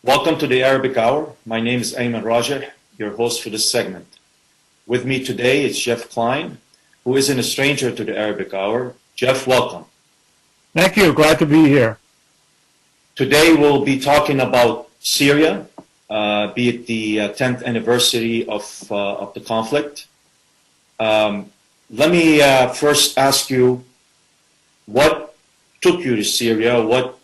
Welcome to the Arabic Hour. My name is Ayman Rajah, your host for this segment. With me today is Jeff Klein, who isn't a stranger to the Arabic Hour. Jeff, welcome. Thank you. Glad to be here. Today we'll be talking about Syria, be it the 10th anniversary of the conflict. Let me first ask you, what took you to Syria? What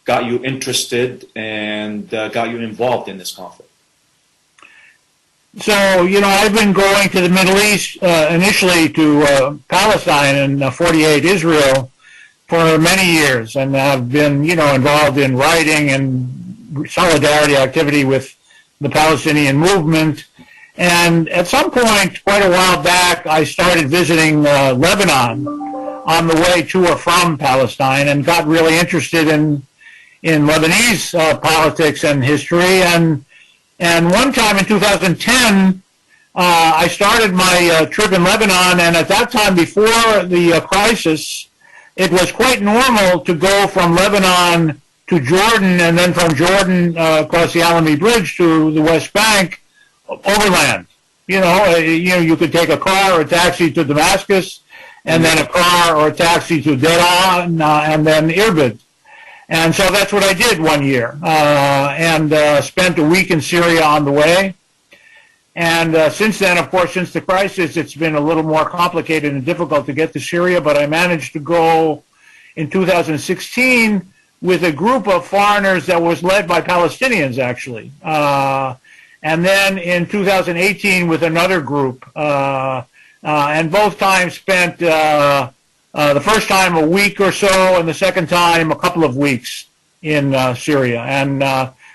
got you interested and got you involved in this conflict? So, I've been going to the Middle East, initially to Palestine and 48 Israel for many years, and I've been, involved in writing and solidarity activity with the Palestinian movement. And at some point, quite a while back, I started visiting Lebanon on the way to or from Palestine and got really interested in Lebanese politics and history. And one time in 2010, I started my trip in Lebanon, and at that time, before the crisis, it was quite normal to go from Lebanon to Jordan, and then from Jordan across the Alamy Bridge to the West Bank, overland. You could take a car or a taxi to Damascus, and then a car or a taxi to Deraa, and then Irbid. And so that's what I did one year, and spent a week in Syria on the way. And since then, of course, since the crisis, it's been a little more complicated and difficult to get to Syria, but I managed to go in 2016 with a group of foreigners that was led by Palestinians, actually. And then in 2018 with another group, and both times spent the first time a week or so, and the second time a couple of weeks in Syria, and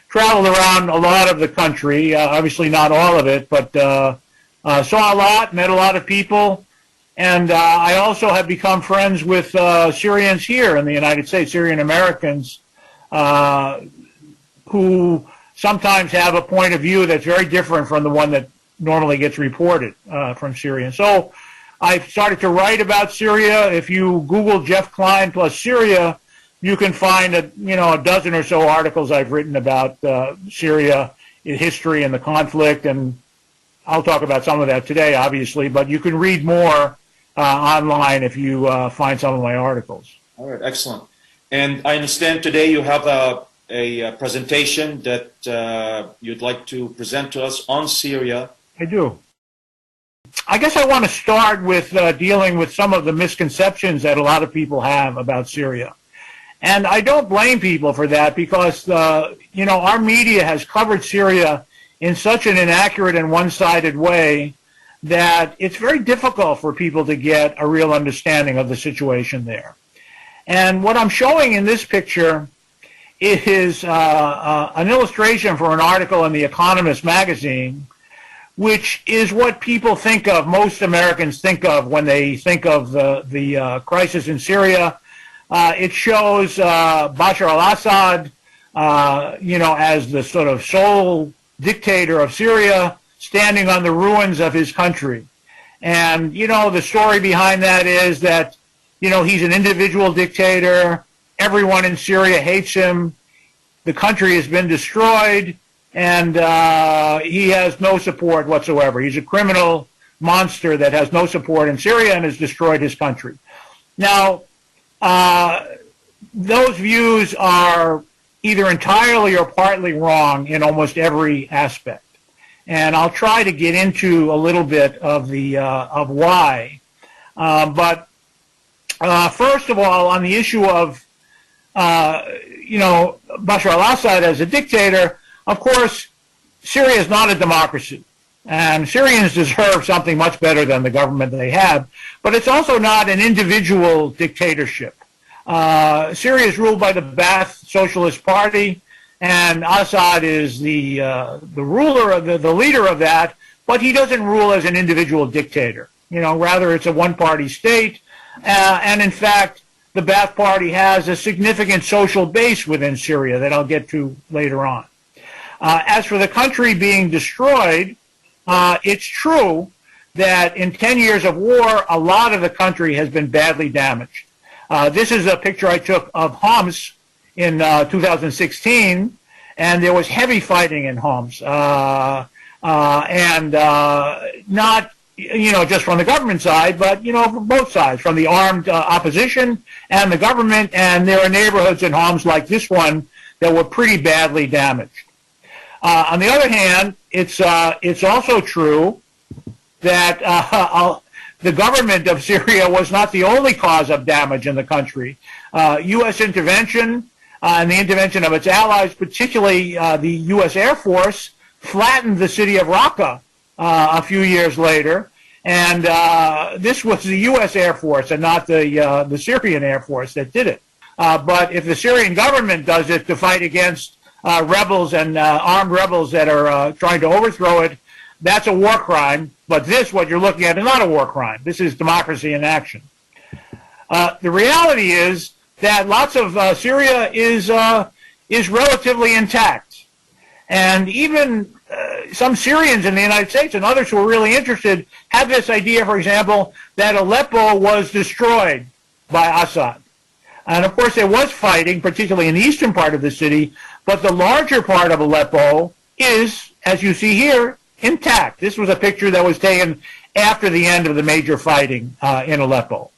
traveled around a lot of the country, obviously not all of it, but saw a lot, met a lot of people, and I also have become friends with Syrians here in the United States, Syrian Americans, who sometimes have a point of view that's very different from the one that normally gets reported from Syria. So I started to write about Syria. If you Google Jeff Klein plus Syria, you can find a dozen or so articles I've written about Syria, history and the conflict, and I'll talk about some of that today, obviously, but you can read more online if you find some of my articles. All right, excellent. And I understand today you have a presentation that you'd like to present to us on Syria. I do. I guess I want to start with dealing with some of the misconceptions that a lot of people have about Syria. And I don't blame people for that because, our media has covered Syria in such an inaccurate and one-sided way that it's very difficult for people to get a real understanding of the situation there. And what I'm showing in this picture is an illustration for an article in The Economist magazine, which is what people think of, most Americans think of when they think of the crisis in Syria. It shows Bashar al-Assad, as the sort of sole dictator of Syria, standing on the ruins of his country. And, the story behind that is that, he's an individual dictator. Everyone in Syria hates him. The country has been destroyed, and he has no support whatsoever. He's a criminal monster that has no support in Syria and has destroyed his country. Now, those views are either entirely or partly wrong in almost every aspect. And I'll try to get into a little bit of the of why. But first of all, on the issue of Bashar al-Assad as a dictator, of course, Syria is not a democracy. And Syrians deserve something much better than the government they have. But it's also not an individual dictatorship. Syria is ruled by the Ba'ath Socialist Party, and Assad is the ruler, the leader of that, but he doesn't rule as an individual dictator. Rather it's a one-party state, and in fact, the Ba'ath Party has a significant social base within Syria that I'll get to later on. As for the country being destroyed, it's true that in 10 years of war, a lot of the country has been badly damaged. This is a picture I took of Homs in 2016, and there was heavy fighting in Homs, and not just from the government side, but from both sides, from the armed opposition and the government. And there are neighborhoods in Homs like this one that were pretty badly damaged. On the other hand, it's also true that the government of Syria was not the only cause of damage in the country. U.S. intervention and the intervention of its allies, particularly the U.S. Air Force, flattened the city of Raqqa a few years later. And this was the U.S. Air Force and not the Syrian Air Force that did it. But if the Syrian government does it to fight against rebels and armed rebels that are trying to overthrow it, that's a war crime. But this, what you're looking at, is not a war crime. This is democracy in action. The reality is that lots of Syria is relatively intact. And even some Syrians in the United States and others who are really interested have this idea, for example, that Aleppo was destroyed by Assad. And of course there was fighting, particularly in the eastern part of the city, but the larger part of Aleppo is, as you see here, intact. This was a picture that was taken after the end of the major fighting in Aleppo.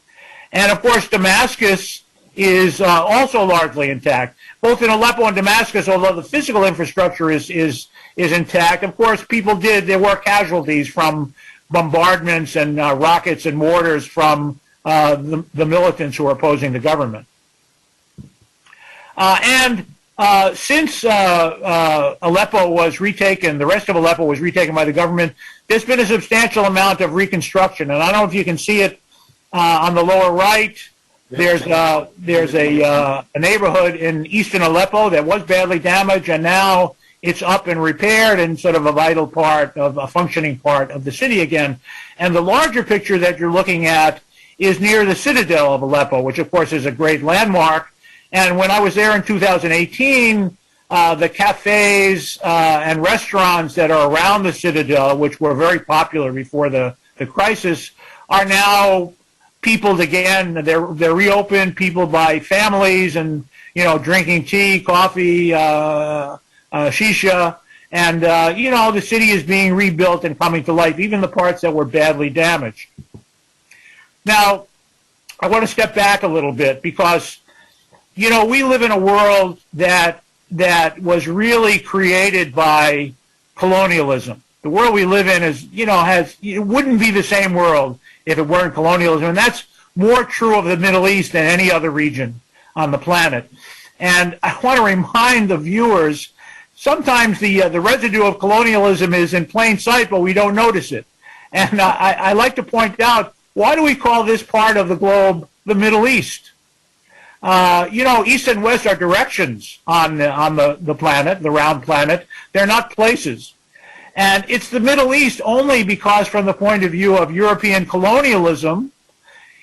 And of course Damascus is also largely intact. Both in Aleppo and Damascus, although the physical infrastructure is intact, of course there were casualties from bombardments and rockets and mortars from the militants who are opposing the government. Since Aleppo was retaken, the rest of Aleppo was retaken by the government, there's been a substantial amount of reconstruction. And I don't know if you can see it on the lower right. There's a neighborhood in eastern Aleppo that was badly damaged, and now it's up and repaired and sort of a vital part of a functioning part of the city again. And the larger picture that you're looking at is near the citadel of Aleppo, which of course is a great landmark. And when I was there in 2018, the cafes and restaurants that are around the citadel, which were very popular before the crisis, are now peopled again. They're reopened, peopled by families and, drinking tea, coffee, shisha. And, the city is being rebuilt and coming to life, even the parts that were badly damaged. Now, I want to step back a little bit because we live in a world that was really created by colonialism. The world we live in it wouldn't be the same world if it weren't colonialism, and that's more true of the Middle East than any other region on the planet. And I want to remind the viewers, sometimes the residue of colonialism is in plain sight, but we don't notice it. And I like to point out, why do we call this part of the globe the Middle East? East and west are directions on the planet, the round planet. They're not places. And it's the Middle East only because, from the point of view of European colonialism,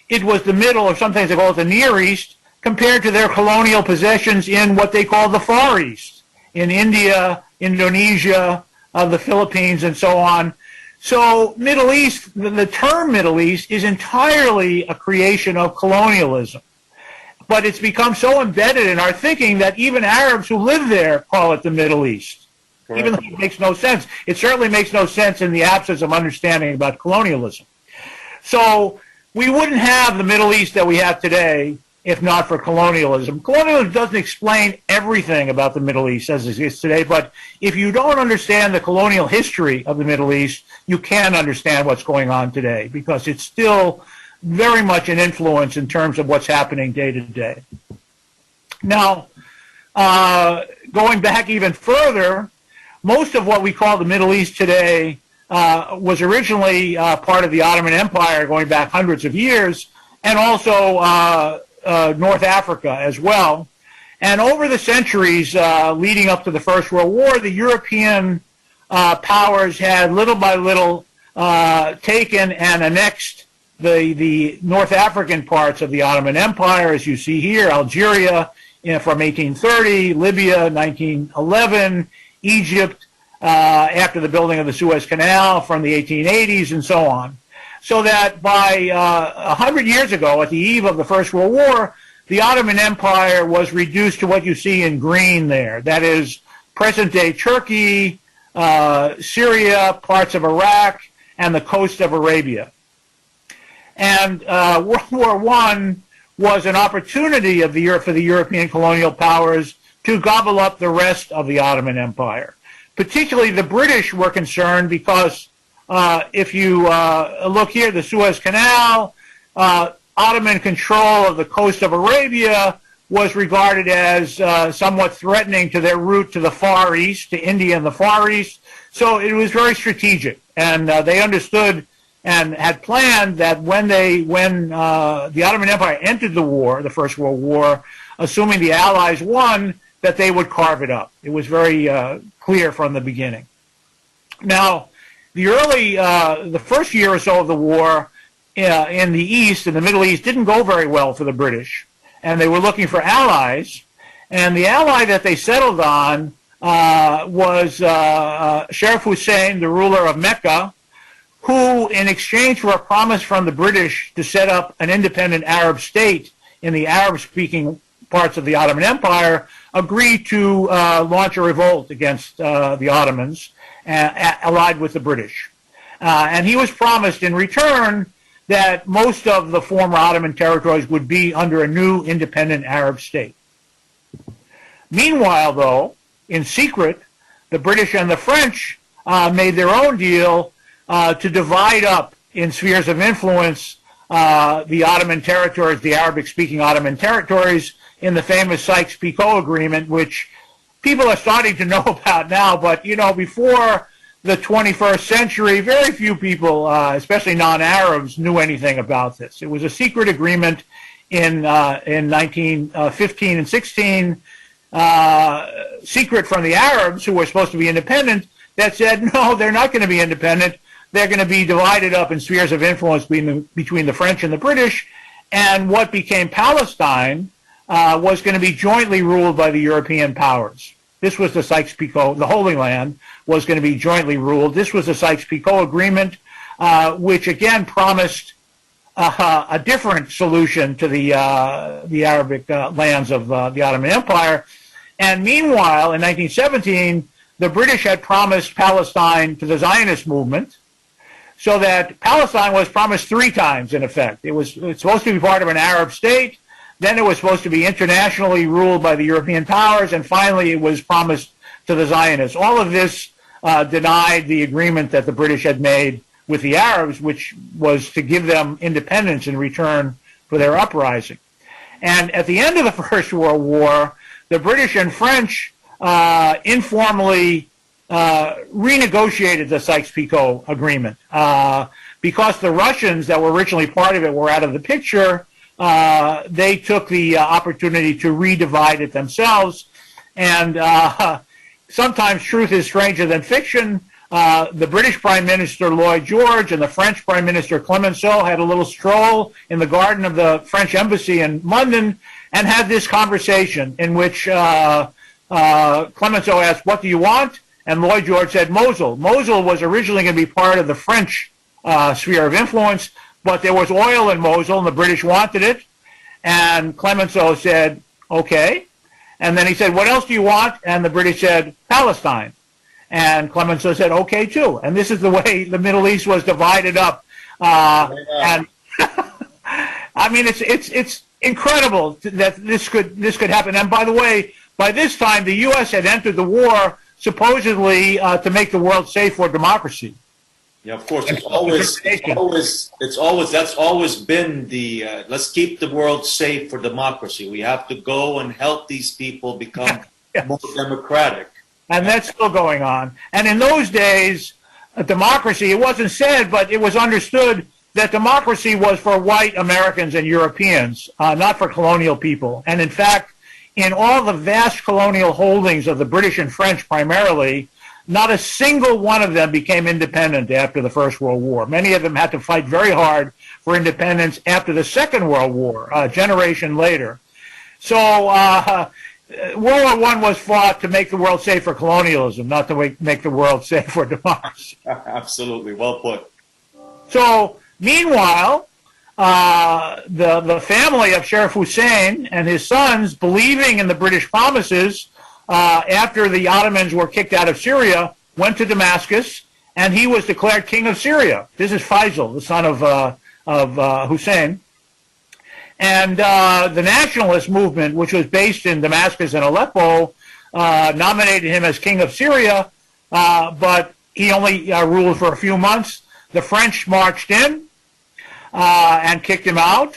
it was the middle, or sometimes they call it the Near East, compared to their colonial possessions in what they call the Far East, in India, Indonesia, the Philippines, and so on. So Middle East, the term Middle East is entirely a creation of colonialism. But it's become so embedded in our thinking that even Arabs who live there call it the Middle East. Correct. Even though it makes no sense. It certainly makes no sense in the absence of understanding about colonialism. So we wouldn't have the Middle East that we have today if not for colonialism. Colonialism doesn't explain everything about the Middle East as it exists today, but if you don't understand the colonial history of the Middle East, you can't understand what's going on today, because it's still very much an influence in terms of what's happening day to day. Now, going back even further, most of what we call the Middle East today was originally part of the Ottoman Empire going back hundreds of years, and also North Africa as well. And over the centuries leading up to the First World War, the European powers had little by little taken and annexed the North African parts of the Ottoman Empire, as you see here, Algeria from 1830, Libya 1911, Egypt after the building of the Suez Canal from the 1880s, and so on. So that by 100 years ago, at the eve of the First World War, the Ottoman Empire was reduced to what you see in green there. That is, present-day Turkey, Syria, parts of Iraq, and the coast of Arabia. And World War I was an opportunity for the European colonial powers to gobble up the rest of the Ottoman Empire. Particularly the British were concerned because if you look here, the Suez Canal, Ottoman control of the coast of Arabia was regarded as somewhat threatening to their route to the Far East, to India and the Far East. So it was very strategic, and they understood and had planned that when the Ottoman Empire entered the war, the First World War, assuming the Allies won, that they would carve it up. It was very clear from the beginning. Now, the first year or so of the war in the East, in the Middle East, didn't go very well for the British, and they were looking for allies. And the ally that they settled on was Sheriff Hussein, the ruler of Mecca, who, in exchange for a promise from the British to set up an independent Arab state in the Arab-speaking parts of the Ottoman Empire, agreed to launch a revolt against the Ottomans, allied with the British. And he was promised in return that most of the former Ottoman territories would be under a new independent Arab state. Meanwhile, though, in secret, the British and the French made their own deal to divide up in spheres of influence the Ottoman territories, the Arabic-speaking Ottoman territories, in the famous Sykes-Picot Agreement, which people are starting to know about now, but, you know, before the 21st century, very few people, especially non-Arabs, knew anything about this. It was a secret agreement in 1915 and 16, secret from the Arabs, who were supposed to be independent, that said, no, they're not going to be independent. They're going to be divided up in spheres of influence between the French and the British, and what became Palestine was going to be jointly ruled by the European powers. This was the Sykes-Picot, the Holy Land was going to be jointly ruled. This was the Sykes-Picot Agreement, which again promised a different solution to the Arabic lands of the Ottoman Empire. And meanwhile, in 1917, the British had promised Palestine to the Zionist movement, so that Palestine was promised 3 times, in effect. It's supposed to be part of an Arab state, then it was supposed to be internationally ruled by the European powers, and finally it was promised to the Zionists. All of this denied the agreement that the British had made with the Arabs, which was to give them independence in return for their uprising. And at the end of the First World War, the British and French informally renegotiated the Sykes-Picot Agreement. Because the Russians that were originally part of it were out of the picture, they took the opportunity to redivide it themselves. And sometimes truth is stranger than fiction. The British Prime Minister Lloyd George and the French Prime Minister Clemenceau had a little stroll in the garden of the French embassy in London and had this conversation in which Clemenceau asked, "What do you want?" And Lloyd George said, "Mosul." Mosul was originally going to be part of the French sphere of influence, but there was oil in Mosul and the British wanted it. And Clemenceau said, "Okay." And then he said, "What else do you want?" And the British said, "Palestine." And Clemenceau said, "Okay, too." And this is the way the Middle East was divided up. And I mean, it's incredible that this could happen. And by the way, by this time, the U.S. had entered the war supposedly to make the world safe for democracy. Yeah, of course. That's always been the let's keep the world safe for democracy. We have to go and help these people become more democratic. And that's still going on. And in those days, democracy, it wasn't said, but it was understood that democracy was for white Americans and Europeans, not for colonial people. And in fact, in all the vast colonial holdings of the British and French primarily, not a single one of them became independent after the First World War. Many of them had to fight very hard for independence after the Second World War, a generation later. So World War I was fought to make the world safe for colonialism, not to make the world safe for democracy. Absolutely, well put. So meanwhile, the family of Sheriff Hussein and his sons, believing in the British promises, after the Ottomans were kicked out of Syria, went to Damascus, and he was declared king of Syria. This is Faisal, the son of Hussein. And the nationalist movement, which was based in Damascus and Aleppo, nominated him as king of Syria, but he only ruled for a few months. The French marched in and kicked him out,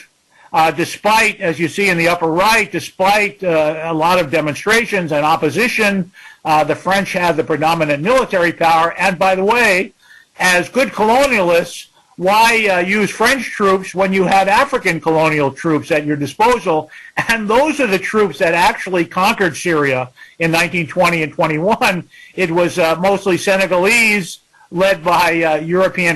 despite, as you see in the upper right, despite a lot of demonstrations and opposition. The French had the predominant military power. And by the way, as good colonialists, why use French troops when you had African colonial troops at your disposal? And those are the troops that actually conquered Syria in 1920 and 21. It was mostly Senegalese, led by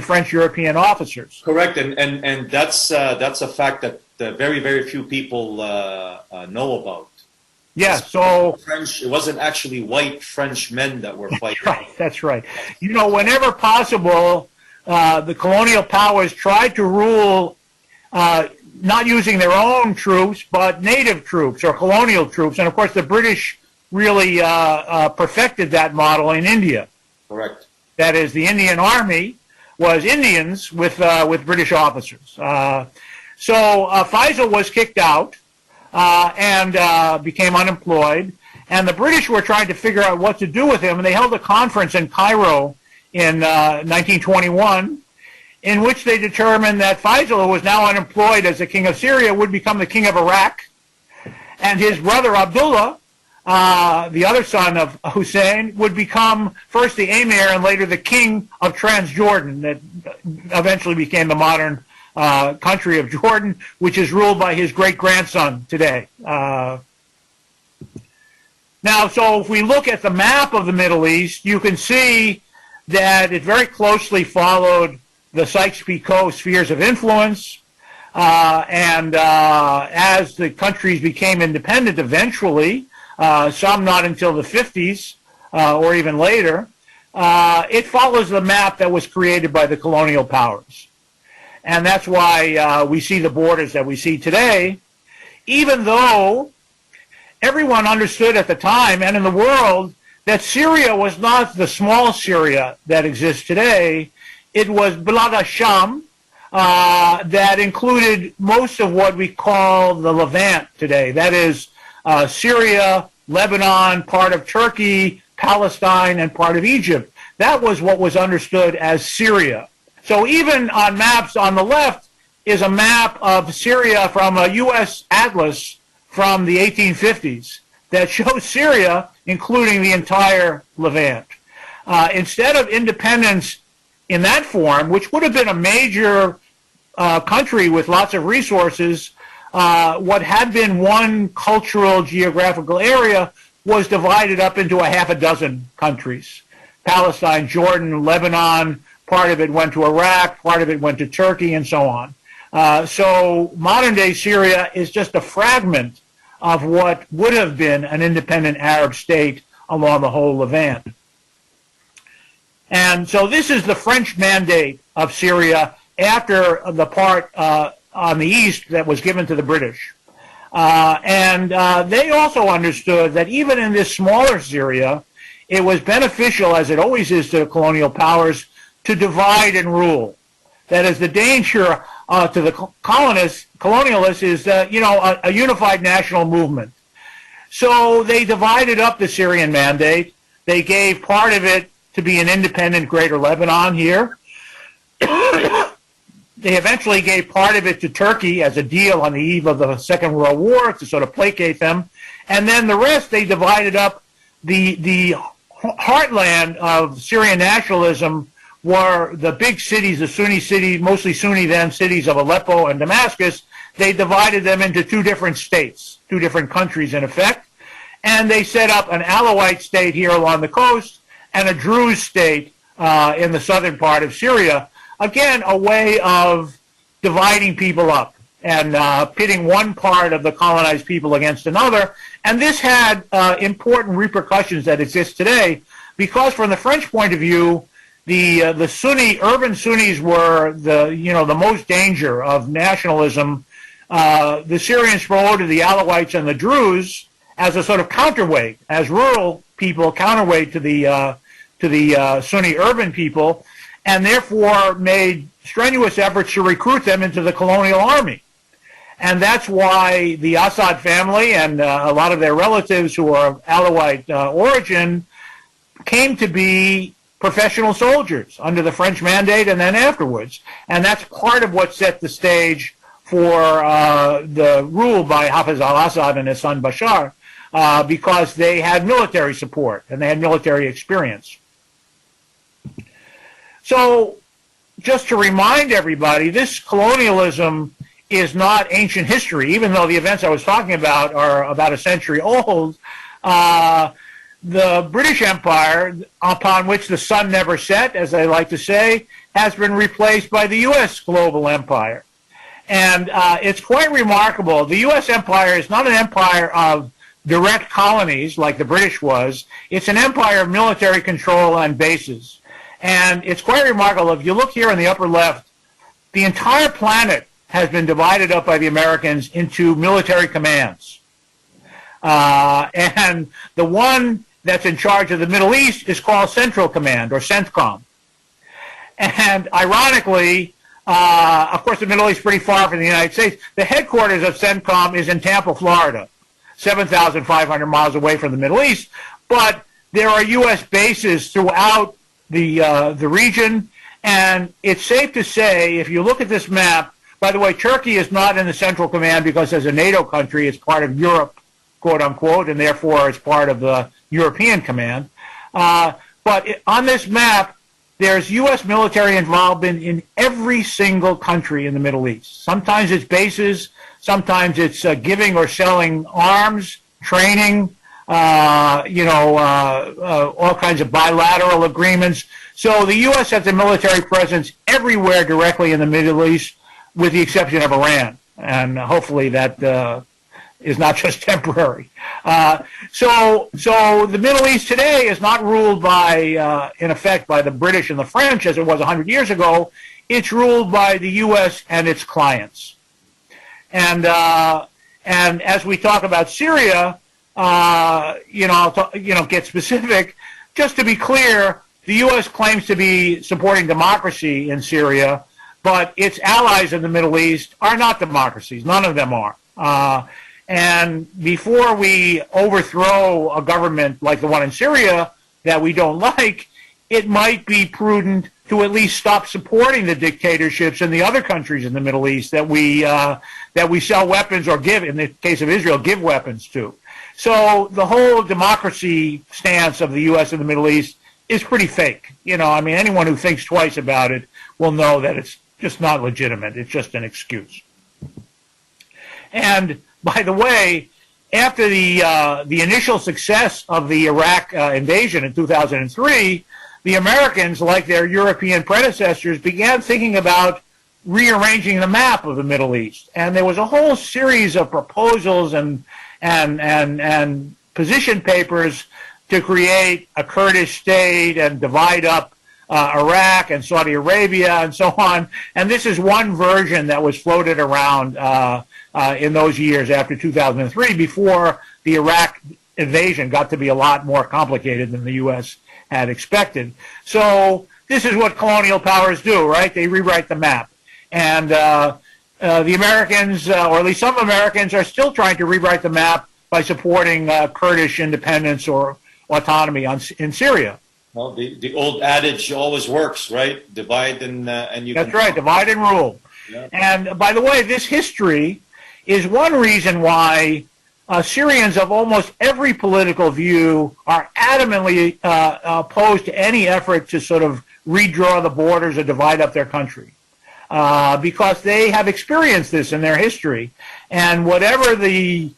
French European officers. Correct, and that's a fact that very, very few people know about. Yeah, so French. It wasn't actually white French men that were fighting. That's right. You know, whenever possible, the colonial powers tried to rule not using their own troops, but native troops or colonial troops. And of course, the British really perfected that model in India. Correct. That is, the Indian Army was Indians with British officers. So Faisal was kicked out and became unemployed. And the British were trying to figure out what to do with him. And they held a conference in Cairo in 1921, in which they determined that Faisal, who was now unemployed as the king of Syria, would become the king of Iraq. And his brother Abdullah, the other son of Hussein, would become first the emir and later the king of Transjordan, that eventually became the modern country of Jordan, which is ruled by his great-grandson today. Now, so if we look at the map of the Middle East, you can see that it very closely followed the Sykes-Picot spheres of influence, and as the countries became independent eventually, some not until the 50s or even later, it follows the map that was created by the colonial powers. And that's why we see the borders that we see today, even though everyone understood at the time and in the world that Syria was not the small Syria that exists today. It was Bilad Sham that included most of what we call the Levant today. That is Syria, Lebanon, part of Turkey, Palestine, and part of Egypt. That was what was understood as Syria. So even on maps on the left is a map of Syria from a U.S. atlas from the 1850s that shows Syria, including the entire Levant. Instead of independence in that form, which would have been a major country with lots of resources, what had been one cultural geographical area was divided up into a half a dozen countries. Palestine, Jordan, Lebanon, part of it went to Iraq, part of it went to Turkey, and so on. So modern-day Syria is just a fragment of what would have been an independent Arab state along the whole Levant. And so this is the French mandate of Syria after the part on the east that was given to the British. And they also understood that even in this smaller Syria, it was beneficial, as it always is to the colonial powers, to divide and rule. That is, the danger to the colonialists is that, a unified national movement. So they divided up the Syrian mandate. They gave part of it to be an independent Greater Lebanon here. They eventually gave part of it to Turkey as a deal on the eve of the Second World War to sort of placate them. And then the rest, they divided up. The heartland of Syrian nationalism were the big cities, the Sunni cities, mostly Sunni then, cities of Aleppo and Damascus. They divided them into two different states, two different countries in effect. And they set up an Alawite state here along the coast and a Druze state in the southern part of Syria. Again, a way of dividing people up and pitting one part of the colonized people against another. And this had important repercussions that exist today, because from the French point of view, the urban Sunnis were the most danger of nationalism. The Syrians promoted the Alawites and the Druze, as a sort of counterweight, as rural people counterweight to the Sunni urban people, and therefore made strenuous efforts to recruit them into the colonial army. And that's why the Assad family and a lot of their relatives who are of Alawite origin came to be professional soldiers under the French mandate and then afterwards. And that's part of what set the stage for the rule by Hafez al-Assad and his son Bashar, because they had military support and they had military experience. So just to remind everybody, this colonialism is not ancient history, even though the events I was talking about are about a century old. The British Empire, upon which the sun never set, as they like to say, has been replaced by the U.S. global empire. And it's quite remarkable. The U.S. empire is not an empire of direct colonies like the British was. It's an empire of military control and bases. And it's quite remarkable. If you look here in the upper left, the entire planet has been divided up by the Americans into military commands. And the one that's in charge of the Middle East is called Central Command, or CENTCOM. And ironically, of course, the Middle East is pretty far from the United States. The headquarters of CENTCOM is in Tampa, Florida, 7,500 miles away from the Middle East. But there are U.S. bases throughout the region, and it's safe to say, if you look at this map, by the way, Turkey is not in the Central Command because as a NATO country, it's part of Europe, quote unquote, and therefore it's part of the European Command. But on this map, there's U.S. military involvement in every single country in the Middle East. Sometimes it's bases, sometimes it's giving or selling arms, training, all kinds of bilateral agreements. So the U.S. has a military presence everywhere directly in the Middle East, with the exception of Iran. And hopefully that is not just temporary. So the Middle East today is not ruled by, in effect, by the British and the French as it was 100 years ago. It's ruled by the U.S. and its clients. And as we talk about Syria, I'll get specific. Just to be clear, the U.S. claims to be supporting democracy in Syria, but its allies in the Middle East are not democracies. None of them are. And before we overthrow a government like the one in Syria that we don't like, it might be prudent to at least stop supporting the dictatorships in the other countries in the Middle East that we sell weapons or give, in the case of Israel, give weapons to. So the whole democracy stance of the U.S. in the Middle East is pretty fake. Anyone who thinks twice about it will know that it's just not legitimate. It's just an excuse. And by the way, after the initial success of the Iraq invasion in 2003, the Americans, like their European predecessors, began thinking about rearranging the map of the Middle East. And there was a whole series of proposals and position papers to create a Kurdish state and divide up Iraq and Saudi Arabia and so on. And this is one version that was floated around in those years after 2003, before the Iraq invasion got to be a lot more complicated than the U.S. had expected. So this is what colonial powers do, right? They rewrite the map. And the Americans, or at least some Americans, are still trying to rewrite the map by supporting Kurdish independence or autonomy in Syria. Well, the old adage always works, right? Divide and you That's right, divide and rule. Yeah. And by the way, this history is one reason why Syrians of almost every political view are adamantly opposed to any effort to sort of redraw the borders or divide up their country. Because they have experienced this in their history. And whatever the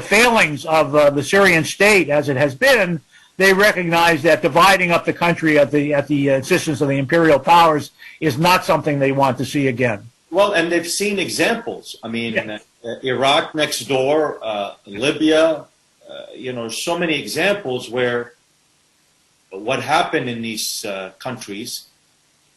failings of the Syrian state as it has been, they recognize that dividing up the country at the insistence of the imperial powers is not something they want to see again. Well, and they've seen examples. I mean, yes. Iraq next door, Libya, so many examples where what happened in these countries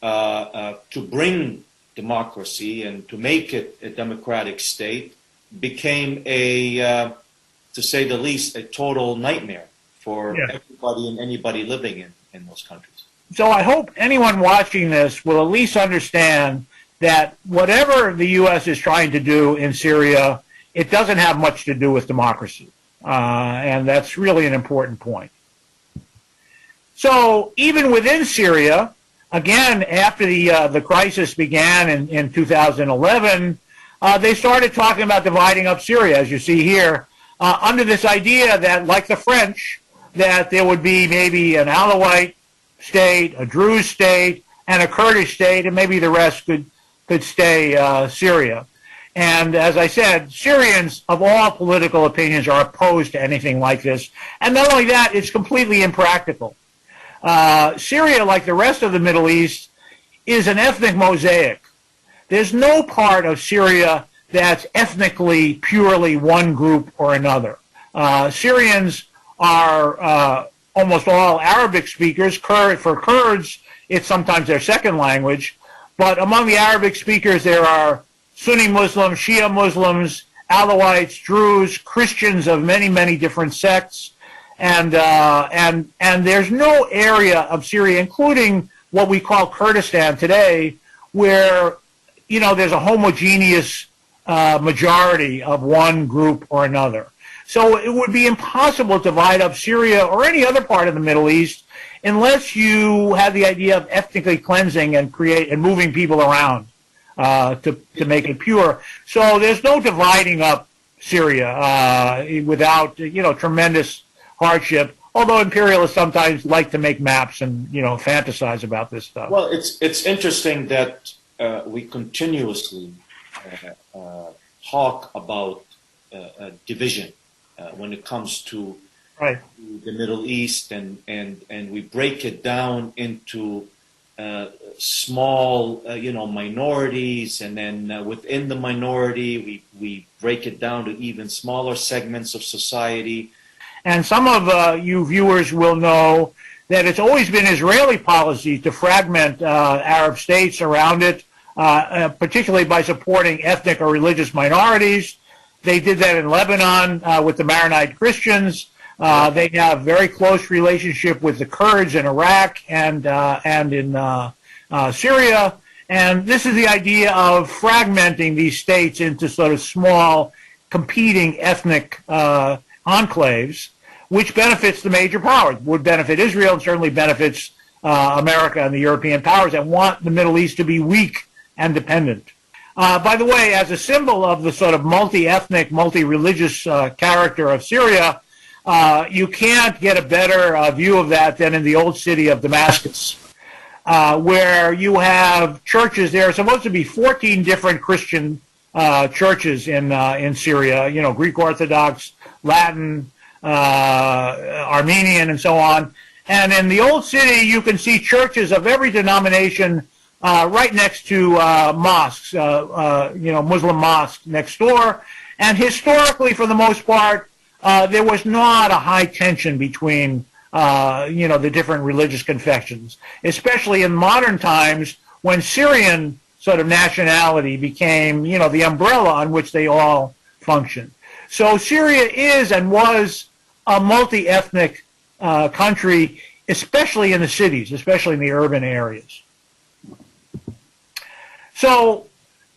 to bring democracy and to make it a democratic state became to say the least, a total nightmare for everybody and anybody living in those countries. So I hope anyone watching this will at least understand that whatever the U.S. is trying to do in Syria, it doesn't have much to do with democracy. And that's really an important point. So even within Syria, again, after the crisis began in 2011, they started talking about dividing up Syria, as you see here, under this idea that, like the French, that there would be maybe an Alawite state, a Druze state, and a Kurdish state, and maybe the rest could stay Syria. And as I said, Syrians of all political opinions are opposed to anything like this. And not only that, it's completely impractical. Syria, like the rest of the Middle East, is an ethnic mosaic. There's no part of Syria that's ethnically, purely one group or another. Syrians are almost all Arabic speakers. For Kurds, it's sometimes their second language. But among the Arabic speakers, there are Sunni Muslims, Shia Muslims, Alawites, Druze, Christians of many, many different sects. And there's no area of Syria, including what we call Kurdistan today, where, you know, there's a homogeneous majority of one group or another. So it would be impossible to divide up Syria or any other part of the Middle East unless you have the idea of ethnically cleansing and moving people around to make it pure. So there's no dividing up Syria without, you know, tremendous hardship, although imperialists sometimes like to make maps and, you know, fantasize about this stuff. Well, it's interesting that we continuously talk about division when it comes to the Middle East, and we break it down into small, you know, minorities, and then within the minority, we break it down to even smaller segments of society. And some of you viewers will know that it's always been Israeli policy to fragment Arab states around it, particularly by supporting ethnic or religious minorities. They did that in Lebanon with the Maronite Christians. They have very close relationship with the Kurds in Iraq and in Syria. And this is the idea of fragmenting these states into sort of small, competing ethnic enclaves, which benefits the major powers, would benefit Israel, and certainly benefits America and the European powers that want the Middle East to be weak and dependent. By the way, as a symbol of the sort of multi-ethnic, multi-religious character of Syria, you can't get a better view of that than in the old city of Damascus, where you have churches. There are supposed to be 14 different Christian churches in Syria, you know, Greek Orthodox, Latin, Armenian, and so on. And in the old city, you can see churches of every denomination right next to mosques, you know, Muslim mosques next door. And historically, for the most part, there was not a high tension between, you know, the different religious confessions, especially in modern times when Syrian sort of nationality became, you know, the umbrella on which they all functioned. So Syria is and was a multi-ethnic country, especially in the cities, especially in the urban areas. So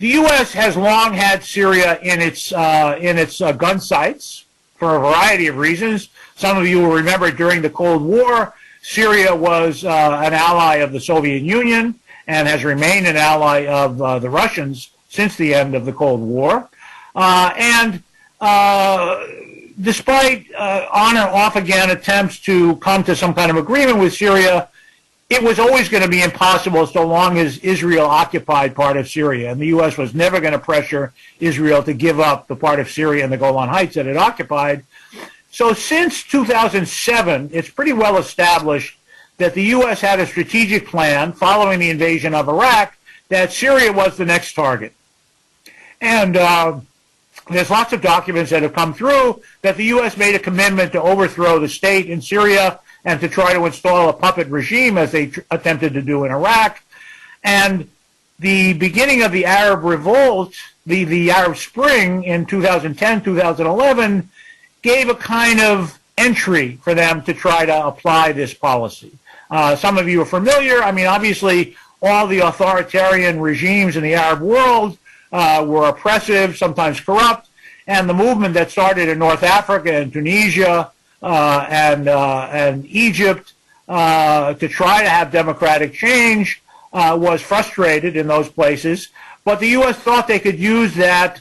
the U.S. has long had Syria in its gun sights for a variety of reasons. Some of you will remember during the Cold War, Syria was an ally of the Soviet Union and has remained an ally of the Russians since the end of the Cold War. Despite on and off again attempts to come to some kind of agreement with Syria, it was always going to be impossible so long as Israel occupied part of Syria. And the U.S. was never going to pressure Israel to give up the part of Syria and the Golan Heights that it occupied. So since 2007, it's pretty well established that the U.S. had a strategic plan following the invasion of Iraq that Syria was the next target. And there's lots of documents that have come through that the U.S. made a commitment to overthrow the state in Syria and to try to install a puppet regime, as they attempted to do in Iraq. And the beginning of the Arab revolt, the Arab Spring in 2010, 2011, gave a kind of entry for them to try to apply this policy. Some of you are familiar. I mean, obviously, all the authoritarian regimes in the Arab world were oppressive, sometimes corrupt, and the movement that started in North Africa and Tunisia and Egypt to try to have democratic change was frustrated in those places. But the U.S. thought they could use that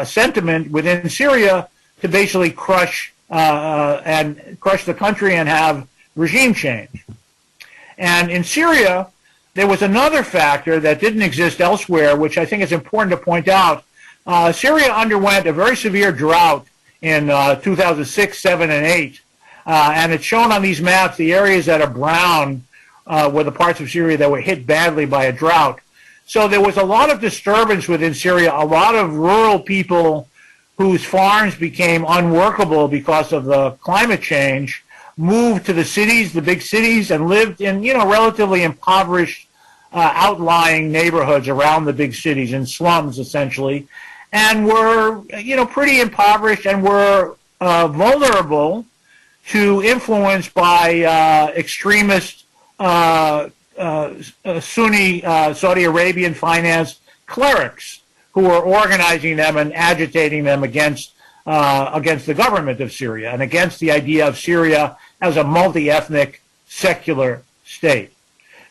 sentiment within Syria to basically crush the country and have regime change. And in Syria, there was another factor that didn't exist elsewhere, which I think is important to point out. Syria underwent a very severe drought in 2006, 7, and 8. And it's shown on these maps, the areas that are brown were the parts of Syria that were hit badly by a drought. So there was a lot of disturbance within Syria, a lot of rural people whose farms became unworkable because of the climate change, moved to the cities, the big cities, and lived in, relatively impoverished outlying neighborhoods around the big cities, in slums essentially, and were, pretty impoverished and were vulnerable to influence by extremist Sunni Saudi Arabian financed clerics who were organizing them and agitating them against the government of Syria and against the idea of Syria as a multi-ethnic secular state.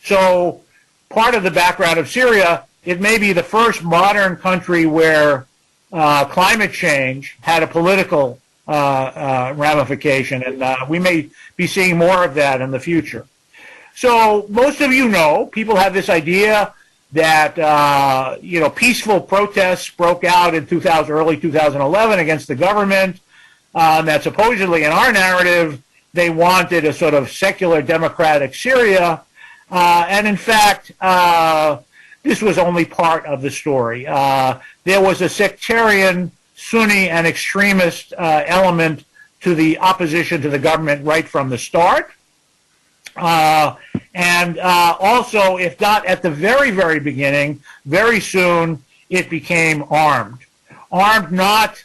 So part of the background of Syria, it may be the first modern country where climate change had a political ramification, and we may be seeing more of that in the future. So most of you know, people have this idea that peaceful protests broke out in early 2011 against the government, that supposedly in our narrative they wanted a sort of secular democratic Syria, and in fact this was only part of the story. There was a sectarian Sunni and extremist element to the opposition to the government right from the start. And also, if not at the very, very beginning, very soon it became armed. Armed not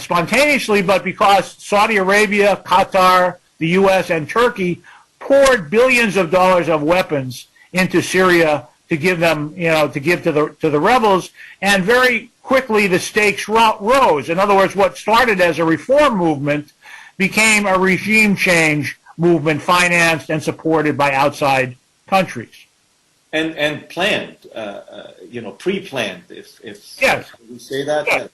spontaneously, but because Saudi Arabia, Qatar, the U.S., and Turkey poured billions of dollars of weapons into Syria to give them, to give to the rebels, and very quickly the stakes rose. In other words, what started as a reform movement became a regime change movement financed and supported by outside countries. And planned, pre-planned, if yes. we say that. Yes.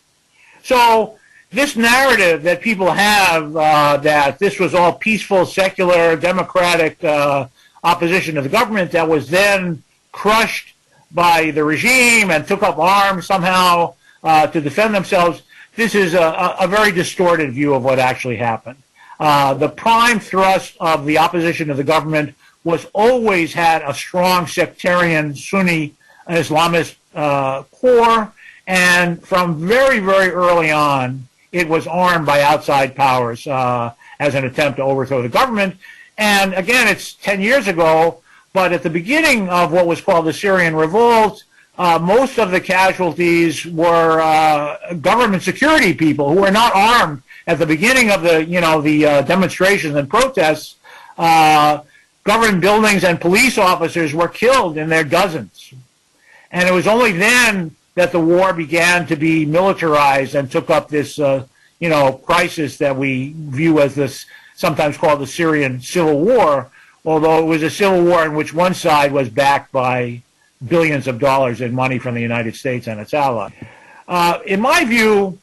So this narrative that people have that this was all peaceful, secular, democratic opposition to the government that was then crushed by the regime and took up arms somehow to defend themselves, this is a very distorted view of what actually happened. The prime thrust of the opposition to the government was always had a strong sectarian Sunni Islamist core, and from very, very early on, it was armed by outside powers as an attempt to overthrow the government. And again, it's 10 years ago, but at the beginning of what was called the Syrian revolt, most of the casualties were government security people who were not armed. At the beginning of the demonstrations and protests, government buildings and police officers were killed in their dozens. And it was only then that the war began to be militarized and took up this, crisis that we view as this, sometimes called the Syrian Civil War, although it was a civil war in which one side was backed by billions of dollars in money from the United States and its allies. In my view,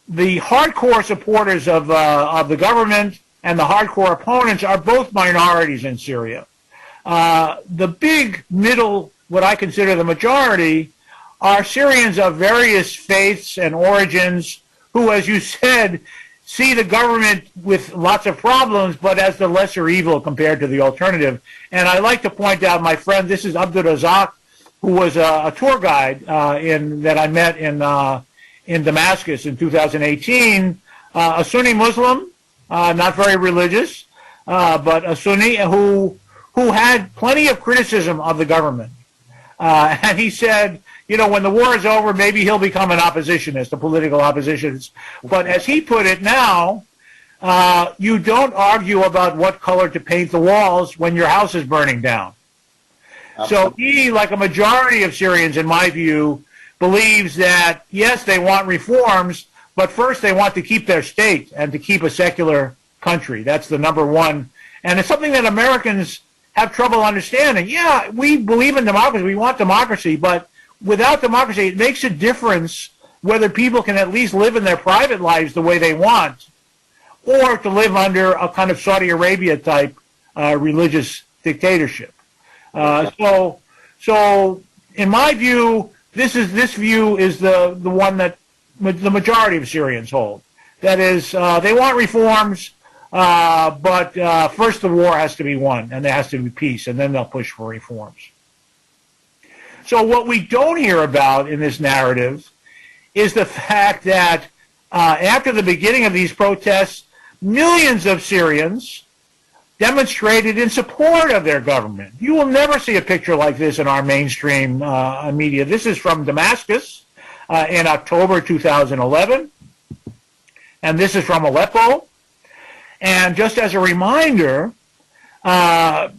the hardcore supporters of the government and the hardcore opponents are both minorities in Syria. The big middle, what I consider the majority, are Syrians of various faiths and origins who, as you said, see the government with lots of problems, but as the lesser evil compared to the alternative. And I like to point out, my friend, this is Abdul Razak, who was a tour guide that I met in Damascus in 2018, a Sunni Muslim, not very religious, but a Sunni who had plenty of criticism of the government. And he said when the war is over, maybe he'll become an oppositionist, a political oppositionist. But as he put it now, you don't argue about what color to paint the walls when your house is burning down. So he, like a majority of Syrians, in my view, believes that, yes, they want reforms, but first they want to keep their state and to keep a secular country. That's the number one. And it's something that Americans have trouble understanding. Yeah, we believe in democracy. We want democracy, but without democracy, it makes a difference whether people can at least live in their private lives the way they want, or to live under a kind of Saudi Arabia type religious dictatorship. So in my view, this view is the one that the majority of Syrians hold. That is, they want reforms, but first the war has to be won, and there has to be peace, and then they'll push for reforms. So what we don't hear about in this narrative is the fact that after the beginning of these protests, millions of Syrians demonstrated in support of their government. You will never see a picture like this in our mainstream media. This is from Damascus in October 2011, and this is from Aleppo. And just as a reminder,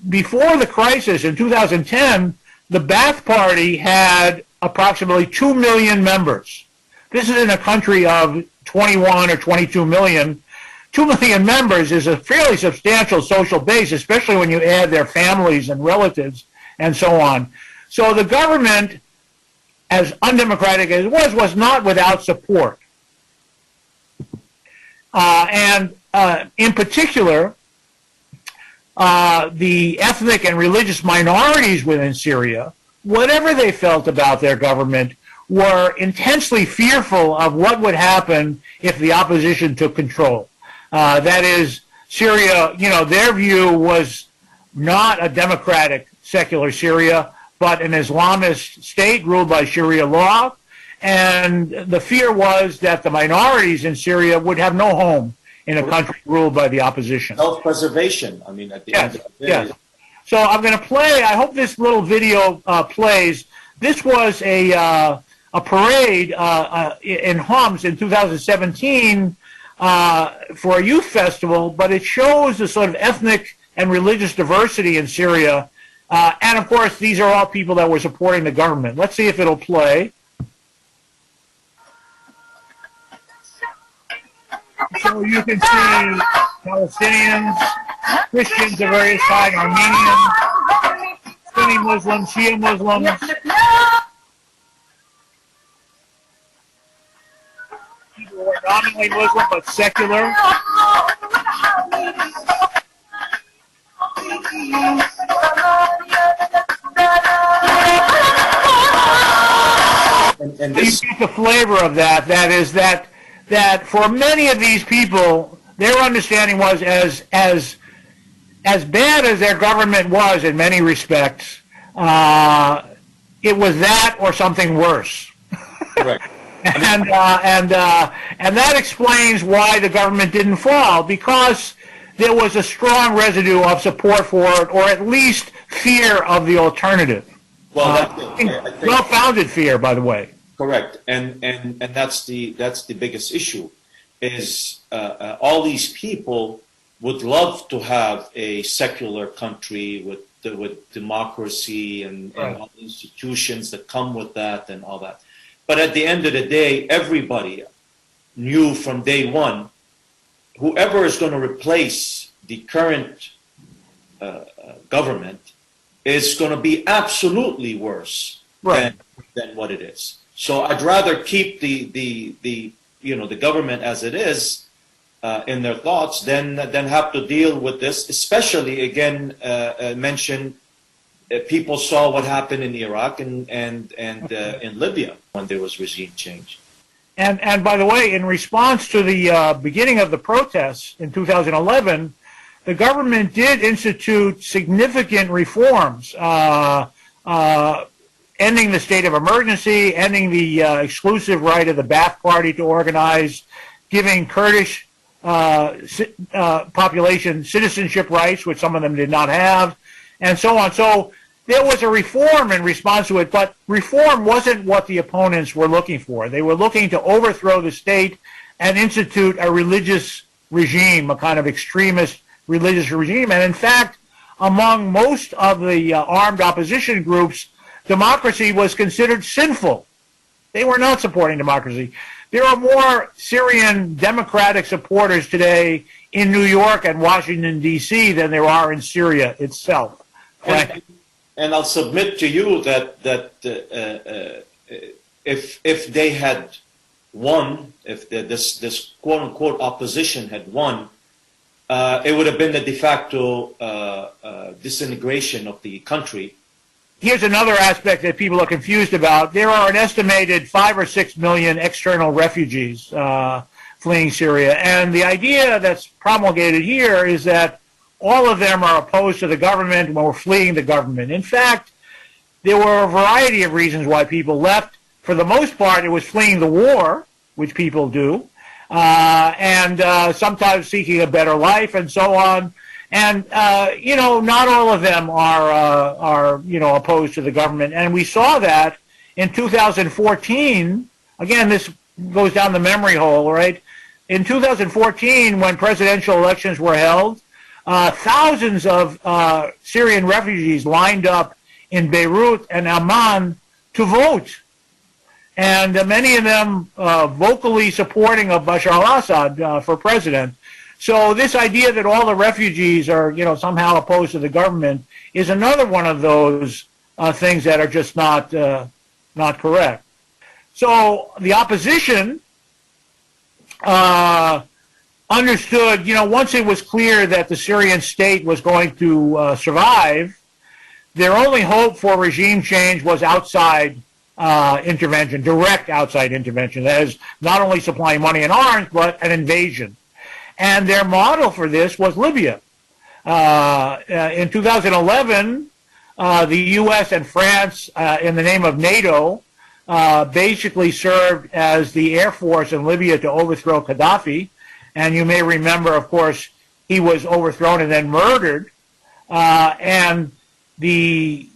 before the crisis in 2010, the Ba'ath Party had approximately 2 million members. This is in a country of 21 or 22 million. 2 million members is a fairly substantial social base, especially when you add their families and relatives and so on. So the government, as undemocratic as it was not without support. And in particular, the ethnic and religious minorities within Syria, whatever they felt about their government, were intensely fearful of what would happen if the opposition took control. That is, Syria, their view was not a democratic, secular Syria, but an Islamist state ruled by Sharia law. And the fear was that the minorities in Syria would have no home in a country ruled by the opposition. Self-preservation, at the end of the day. Yes. So I'm going to play, I hope this little video plays. This was a parade in Homs in 2017 for a youth festival, but it shows the sort of ethnic and religious diversity in Syria. And of course, these are all people that were supporting the government. Let's see if it'll play. So you can see Palestinians, Christians of various kinds, Armenians, Sunni Muslims, Shia Muslims. People who are nominally Muslim but secular. And this, you get the flavor of that. That is that for many of these people, their understanding was as bad as their government was in many respects, it was that or something worse. Correct. And that explains why the government didn't fall, because there was a strong residue of support for it, or at least fear of the alternative. Well, well-founded fear, by the way. Correct, and that's the biggest issue, is all these people would love to have a secular country with democracy and all the institutions that come with that and all that. But at the end of the day, everybody knew from day one, whoever is going to replace the current government is going to be absolutely worse than what it is. So I'd rather keep the government as it is in their thoughts than have to deal with this. Especially, again, mention people saw what happened in Iraq and in Libya when there was regime change. And by the way, in response to the beginning of the protests in 2011, the government did institute significant reforms, ending the state of emergency, ending the exclusive right of the Ba'ath Party to organize, giving Kurdish population citizenship rights, which some of them did not have, and so on. So there was a reform in response to it, but reform wasn't what the opponents were looking for. They were looking to overthrow the state and institute a religious regime, a kind of extremist religious regime. And in fact, among most of the armed opposition groups, democracy was considered sinful. They were not supporting democracy. There are more Syrian democratic supporters today in New York and Washington, D.C. than there are in Syria itself. And I'll submit to you that if they had won, if this quote-unquote opposition had won, it would have been the de facto disintegration of the country. Here's another aspect that people are confused about. There are an estimated 5 or 6 million external refugees fleeing Syria. And the idea that's promulgated here is that all of them are opposed to the government or fleeing the government. In fact, there were a variety of reasons why people left. For the most part, it was fleeing the war, which people do, and sometimes seeking a better life and so on. And, not all of them are opposed to the government. And we saw that in 2014. Again, this goes down the memory hole, right? In 2014, when presidential elections were held, thousands of Syrian refugees lined up in Beirut and Amman to vote. And many of them vocally supporting of Bashar al-Assad for president. So this idea that all the refugees are, somehow opposed to the government is another one of those things that are just not correct. So the opposition understood, once it was clear that the Syrian state was going to survive, their only hope for regime change was outside intervention, direct outside intervention. That is, not only supplying money and arms, but an invasion. And their model for this was Libya. In 2011, the U.S. and France, in the name of NATO, basically served as the air force in Libya to overthrow Gaddafi. And you may remember, of course, he was overthrown and then murdered. And the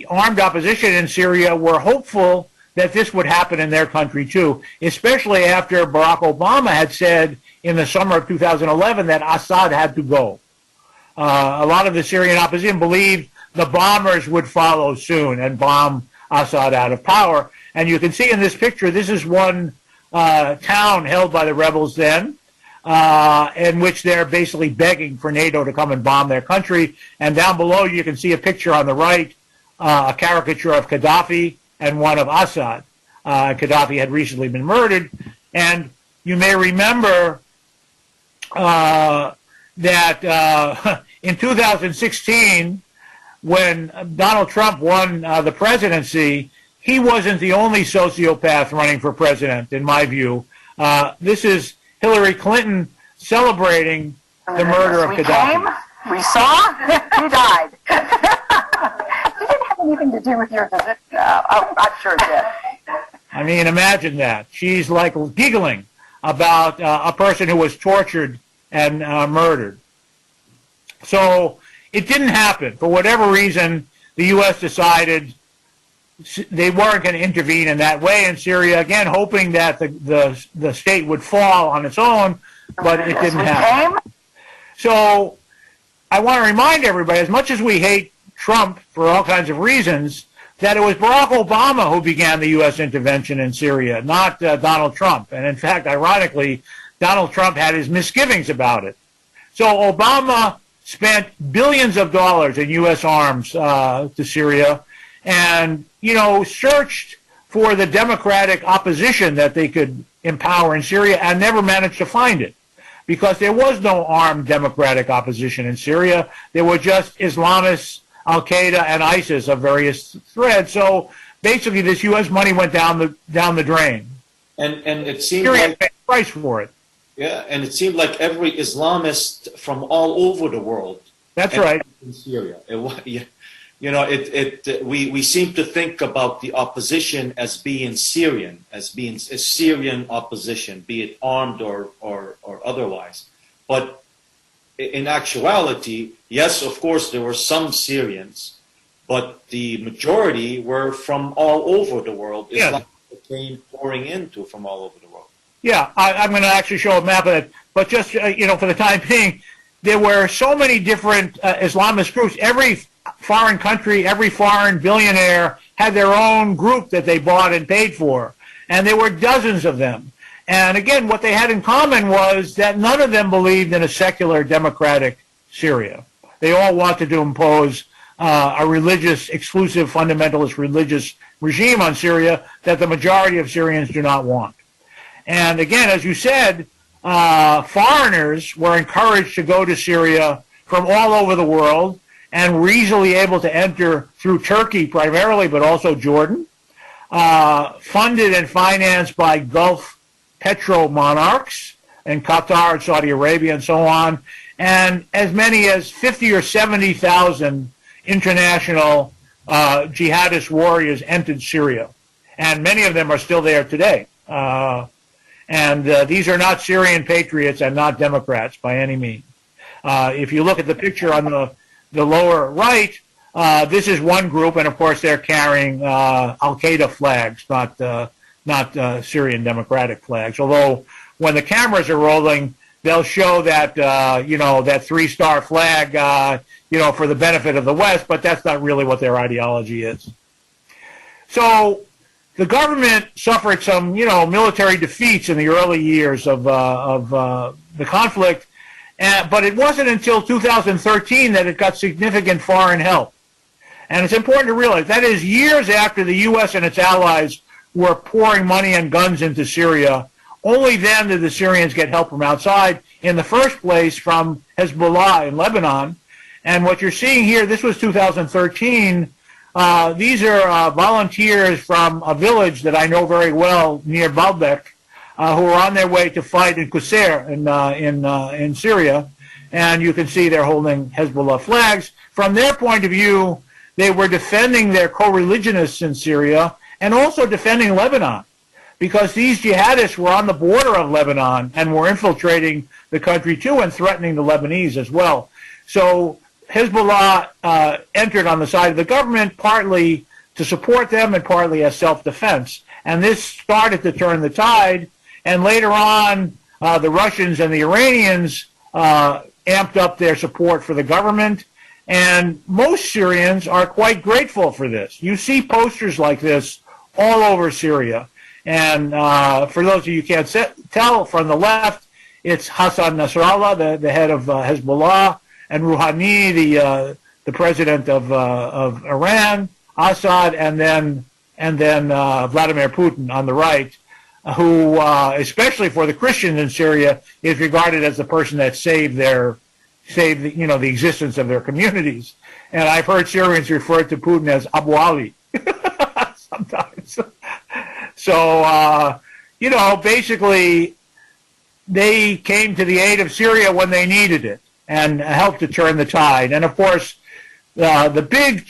armed opposition in Syria were hopeful that this would happen in their country too, especially after Barack Obama had said in the summer of 2011 that Assad had to go. A lot of the Syrian opposition believed the bombers would follow soon and bomb Assad out of power. And you can see in this picture, this is one town held by the rebels then, in which they're basically begging for NATO to come and bomb their country. And down below, you can see a picture on the right, a caricature of Gaddafi and one of Assad. Gaddafi had recently been murdered. And you may remember that in 2016, when Donald Trump won the presidency, he wasn't the only sociopath running for president, in my view. This is Hillary Clinton celebrating the murder of Gaddafi. We saw, he died. Did it have anything to do with your visit? I'm sure it did. I mean, imagine that. She's like giggling about a person who was tortured and murdered. So it didn't happen. For whatever reason, the U.S. decided they weren't going to intervene in that way in Syria, again, hoping that the state would fall on its own, but it didn't happen. So I want to remind everybody, as much as we hate Trump for all kinds of reasons, that it was Barack Obama who began the U.S. intervention in Syria, not Donald Trump. And in fact, ironically, Donald Trump had his misgivings about it. So Obama spent billions of dollars in U.S. arms to Syria and, searched for the democratic opposition that they could empower in Syria and never managed to find it because there was no armed democratic opposition in Syria. There were just Islamists, Al-Qaeda, and ISIS of various threads. So basically this U.S. money went down the drain. And it seemed Syria like... paid the price for it. Yeah, and it seemed like every Islamist from all over the world. That's right. In Syria. We seem to think about the opposition as being Syrian, as being a Syrian opposition, be it armed or otherwise. But in actuality, yes, of course, there were some Syrians, but the majority were from all over the world. Yeah. Islam came pouring into from all over the world. Yeah, I'm going to actually show a map of it, but just, you know, for the time being, there were so many different Islamist groups. Every foreign country, every foreign billionaire had their own group that they bought and paid for, and there were dozens of them. And again, what they had in common was that none of them believed in a secular, democratic Syria. They all wanted to impose a religious, exclusive, fundamentalist religious regime on Syria that the majority of Syrians do not want. And again, as you said, foreigners were encouraged to go to Syria from all over the world and were easily able to enter through Turkey primarily, but also Jordan, funded and financed by Gulf petro monarchs in Qatar and Saudi Arabia and so on, and as many as 50 or 70,000 international jihadist warriors entered Syria, and many of them are still there today. These are not Syrian patriots and not Democrats by any means. If you look at the picture on the lower right, this is one group, and of course they're carrying Al-Qaeda flags, not Syrian Democratic flags. Although when the cameras are rolling, they'll show that you know, that three-star flag, you know, for the benefit of the West, but that's not really what their ideology is. So the government suffered some, you know, military defeats in the early years of the conflict, but it wasn't until 2013 that it got significant foreign help. And it's important to realize that is years after the U.S. and its allies were pouring money and guns into Syria. Only then did the Syrians get help from outside, in the first place from Hezbollah in Lebanon. And what you're seeing here, this was 2013. These are volunteers from a village that I know very well near Baalbek, who are on their way to fight in Qusair in Syria. And you can see they're holding Hezbollah flags. From their point of view, they were defending their co-religionists in Syria and also defending Lebanon, because these jihadists were on the border of Lebanon and were infiltrating the country too and threatening the Lebanese as well. So Hezbollah entered on the side of the government, partly to support them and partly as self-defense. And this started to turn the tide. And later on, the Russians and the Iranians amped up their support for the government. And most Syrians are quite grateful for this. You see posters like this all over Syria. And for those of you who can't tell, from the left, it's Hassan Nasrallah, the head of Hezbollah, and Rouhani, the president of Iran, Assad, and then Vladimir Putin on the right, who, especially for the Christians in Syria, is regarded as the person that saved the existence of their communities. And I've heard Syrians refer to Putin as Abu Ali sometimes. So, you know, basically, they came to the aid of Syria when they needed it and helped to turn the tide. And of course, the big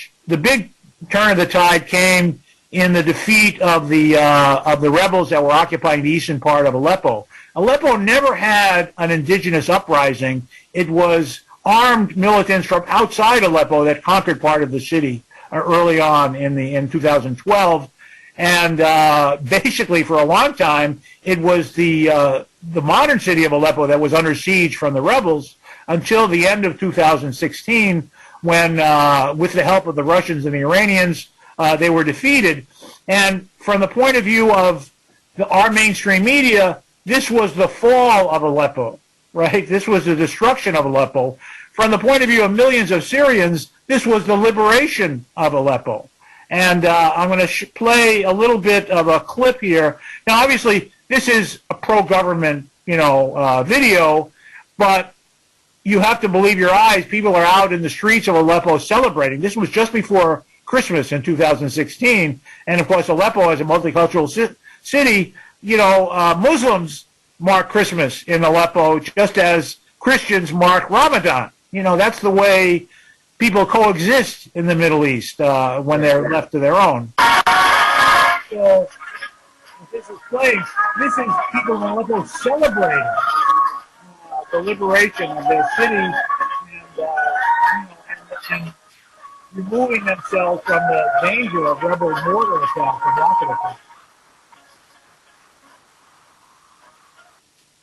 turn of the tide came in the defeat of the rebels that were occupying the eastern part of Aleppo. Aleppo never had an indigenous uprising. It was armed militants from outside Aleppo that conquered part of the city early on in 2012. And basically, for a long time, it was the modern city of Aleppo that was under siege from the rebels until the end of 2016, when, with the help of the Russians and the Iranians, they were defeated. And from the point of view of our mainstream media, this was the fall of Aleppo, right? This was the destruction of Aleppo. From the point of view of millions of Syrians, this was the liberation of Aleppo. And I'm going to play a little bit of a clip here. Now, obviously, this is a pro-government, video, but you have to believe your eyes. People are out in the streets of Aleppo celebrating. This was just before Christmas in 2016. And, of course, Aleppo, as a multicultural city, Muslims mark Christmas in Aleppo just as Christians mark Ramadan. That's the way people coexist in the Middle East when they're left to their own. So, this is playing. This is people in Aleppo celebrating the liberation of their city, and removing themselves from the danger of rebel mortar attacks and rocket attacks.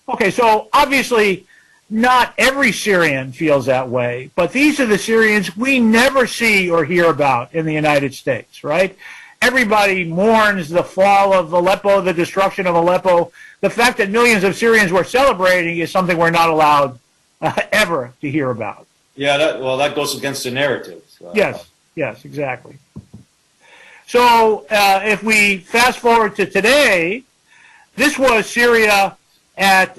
Okay, so obviously not every Syrian feels that way, but these are the Syrians we never see or hear about in the United States, right? Everybody mourns the fall of Aleppo, the destruction of Aleppo. The fact that millions of Syrians were celebrating is something we're not allowed ever to hear about. Yeah, that goes against the narrative. Yes, exactly. So if we fast forward to today, this was Syria at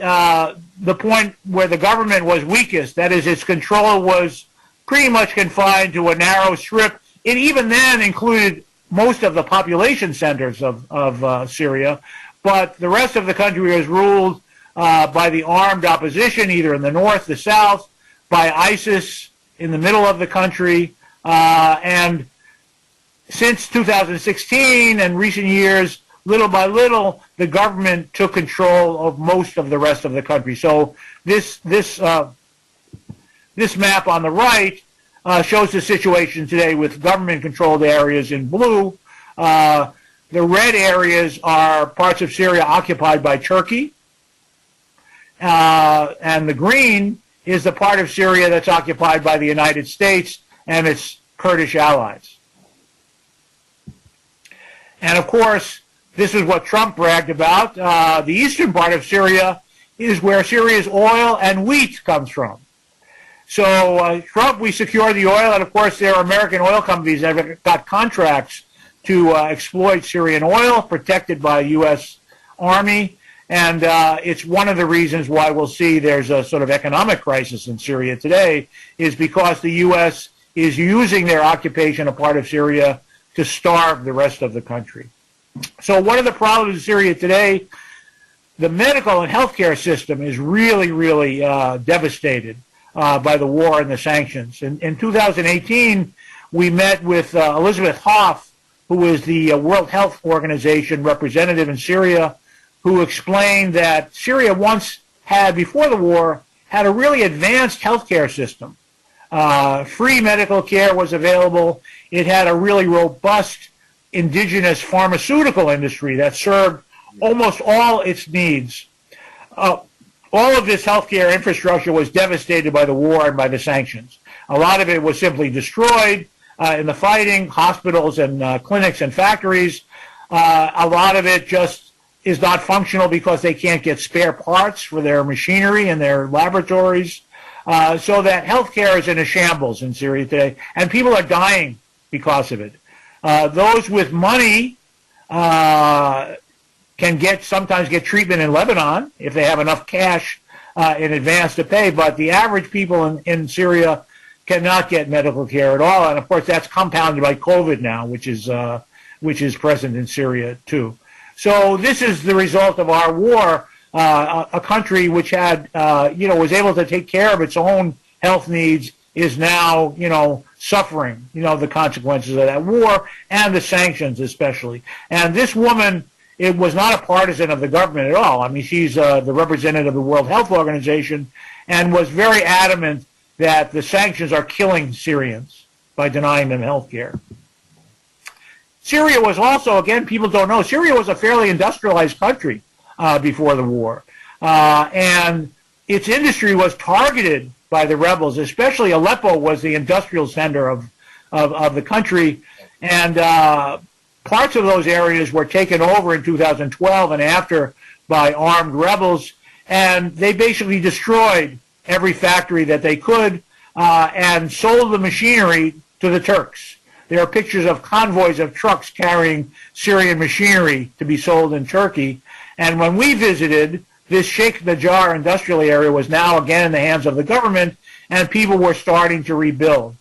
the point where the government was weakest. That is, its control was pretty much confined to a narrow strip. It even then included most of the population centers of Syria, but the rest of the country was ruled by the armed opposition, either in the north, the south, by ISIS in the middle of the country, and since 2016 and recent years, little by little, the government took control of most of the rest of the country. So this map on the right shows the situation today with government-controlled areas in blue. The red areas are parts of Syria occupied by Turkey, and the green is the part of Syria that's occupied by the United States and its Kurdish allies. And of course, this is what Trump bragged about. The eastern part of Syria is where Syria's oil and wheat comes from. So Trump, we secure the oil, and of course there are American oil companies that have got contracts to exploit Syrian oil, protected by the U.S. Army, and it's one of the reasons why we'll see there's a sort of economic crisis in Syria today, is because the U.S. is using their occupation of part of Syria to starve the rest of the country. So what are the problems in Syria today? The medical and healthcare system is really, really devastated by the war and the sanctions. In 2018, we met with Elizabeth Hoff, who is the World Health Organization representative in Syria, who explained that Syria once had, before the war, had a really advanced healthcare system. Free medical care was available. It had a really robust indigenous pharmaceutical industry that served almost all its needs. All of this healthcare infrastructure was devastated by the war and by the sanctions. A lot of it was simply destroyed in the fighting, hospitals and clinics and factories. A lot of it just is not functional because they can't get spare parts for their machinery and their laboratories. So that healthcare is in a shambles in Syria today, and people are dying because of it. Those with money can sometimes get treatment in Lebanon if they have enough cash in advance to pay, but the average people in Syria cannot get medical care at all, and of course that's compounded by COVID now, which is present in Syria too. So this is the result of our war. A country which had, was able to take care of its own health needs is now, suffering, the consequences of that war and the sanctions especially. And this woman, it was not a partisan of the government at all. I mean, she's the representative of the World Health Organization and was very adamant that the sanctions are killing Syrians by denying them health care. Syria was also, again, people don't know, Syria was a fairly industrialized country before the war. And its industry was targeted by the rebels, especially Aleppo was the industrial center of the country. And parts of those areas were taken over in 2012 and after by armed rebels. And they basically destroyed every factory that they could and sold the machinery to the Turks. There are pictures of convoys of trucks carrying Syrian machinery to be sold in Turkey. And when we visited, this Sheikh Najjar industrial area was now again in the hands of the government, and people were starting to rebuild.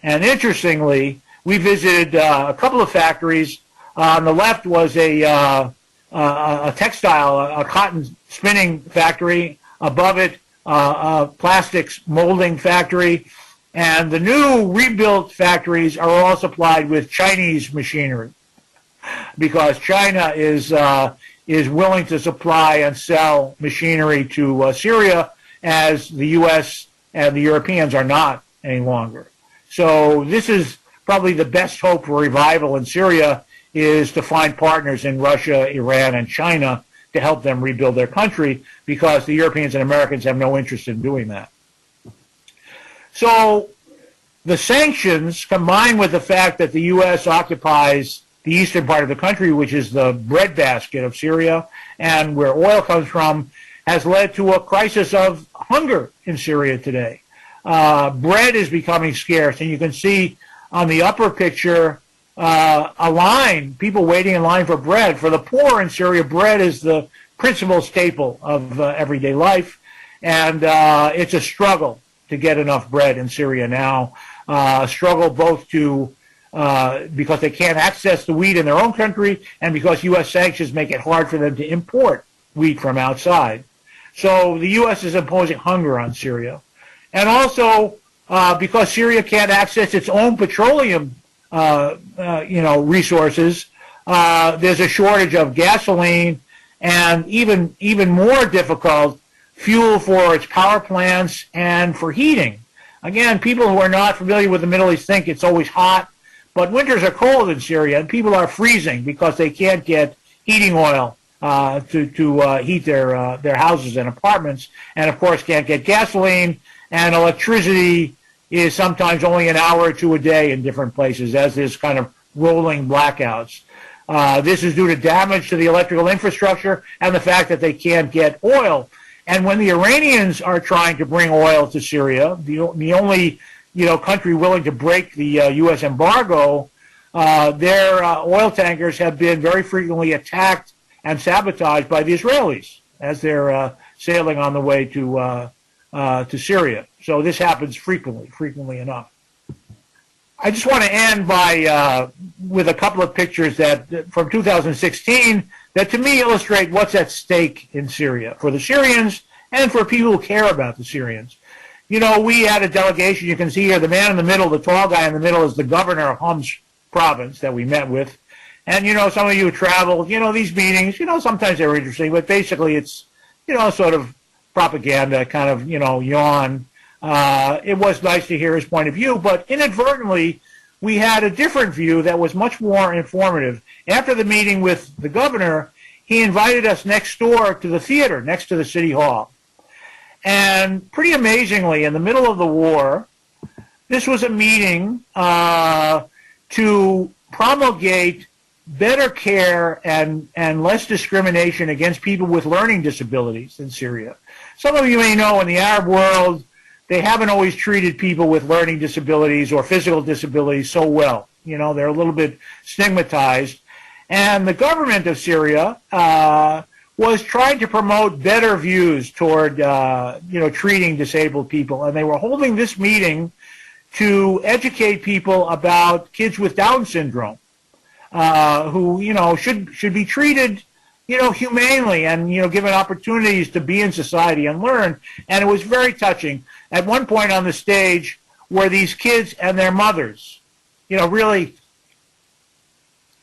And interestingly, we visited a couple of factories. On the left was a textile, a cotton spinning factory. Above it, a plastics molding factory. And the new rebuilt factories are all supplied with Chinese machinery because China is willing to supply and sell machinery to Syria, as the U.S. and the Europeans are not any longer. So this is probably the best hope for revival in Syria is to find partners in Russia, Iran, and China to help them rebuild their country, because the Europeans and Americans have no interest in doing that. So the sanctions, combined with the fact that the U.S. occupies the eastern part of the country, which is the breadbasket of Syria and where oil comes from, has led to a crisis of hunger in Syria today. Bread is becoming scarce, and you can see on the upper picture a line, people waiting in line for bread. For the poor in Syria, bread is the principal staple of everyday life, and it's a struggle to get enough bread in Syria now. A struggle both to because they can't access the wheat in their own country, and because U.S. sanctions make it hard for them to import wheat from outside. So the U.S. is imposing hunger on Syria. And also, because Syria can't access its own petroleum resources, there's a shortage of gasoline and even more difficult, fuel for its power plants and for heating. Again, people who are not familiar with the Middle East think it's always hot, but winters are cold in Syria, and people are freezing because they can't get heating oil to heat their houses and apartments, and of course can't get gasoline, and electricity is sometimes only an hour or two a day in different places, as there's kind of rolling blackouts. This is due to damage to the electrical infrastructure and the fact that they can't get oil. And when the Iranians are trying to bring oil to Syria, the only country willing to break the U.S. embargo, their oil tankers have been very frequently attacked and sabotaged by the Israelis as they're sailing on the way to Syria. So this happens frequently enough. I just want to end by with a couple of pictures that from 2016 that to me illustrate what's at stake in Syria for the Syrians and for people who care about the Syrians. We had a delegation. You can see here the man in the middle, the tall guy in the middle, is the governor of Homs province that we met with. And, some of you traveled, these meetings, sometimes they're interesting, but basically it's, sort of propaganda, kind of, yawn. It was nice to hear his point of view, but inadvertently we had a different view that was much more informative. After the meeting with the governor, he invited us next door to the theater, next to the city hall. And pretty amazingly, in the middle of the war, this was a meeting to promulgate better care and less discrimination against people with learning disabilities in Syria. Some of you may know in the Arab world, they haven't always treated people with learning disabilities or physical disabilities so well. They're a little bit stigmatized. And the government of Syria was trying to promote better views toward, treating disabled people. And they were holding this meeting to educate people about kids with Down syndrome, who, should be treated, humanely and, given opportunities to be in society and learn. And it was very touching. At one point on the stage were these kids and their mothers. Really,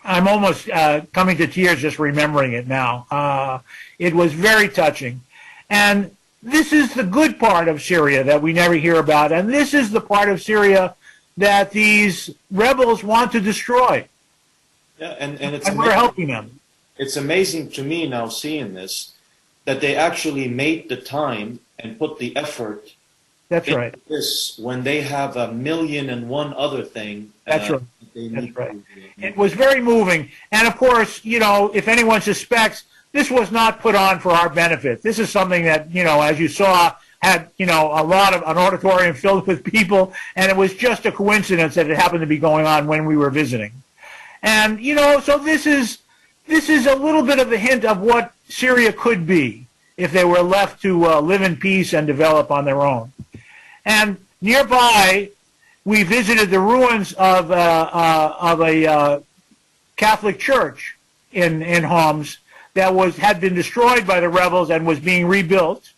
I'm almost coming to tears just remembering it now. It was very touching. And this is the good part of Syria that we never hear about. And this is the part of Syria that these rebels want to destroy. Yeah, and we're helping them. It's amazing to me now seeing this, that they actually made the time and put the effort. That's right. This when they have 1,000,001 other thing. That's right. That's right. It was very moving. And of course, if anyone suspects, this was not put on for our benefit. This is something that, as you saw, had, an auditorium filled with people, and it was just a coincidence that it happened to be going on when we were visiting. And, so this is a little bit of a hint of what Syria could be if they were left to live in peace and develop on their own. And nearby, we visited the ruins of a Catholic church in Homs that had been destroyed by the rebels and was being rebuilt.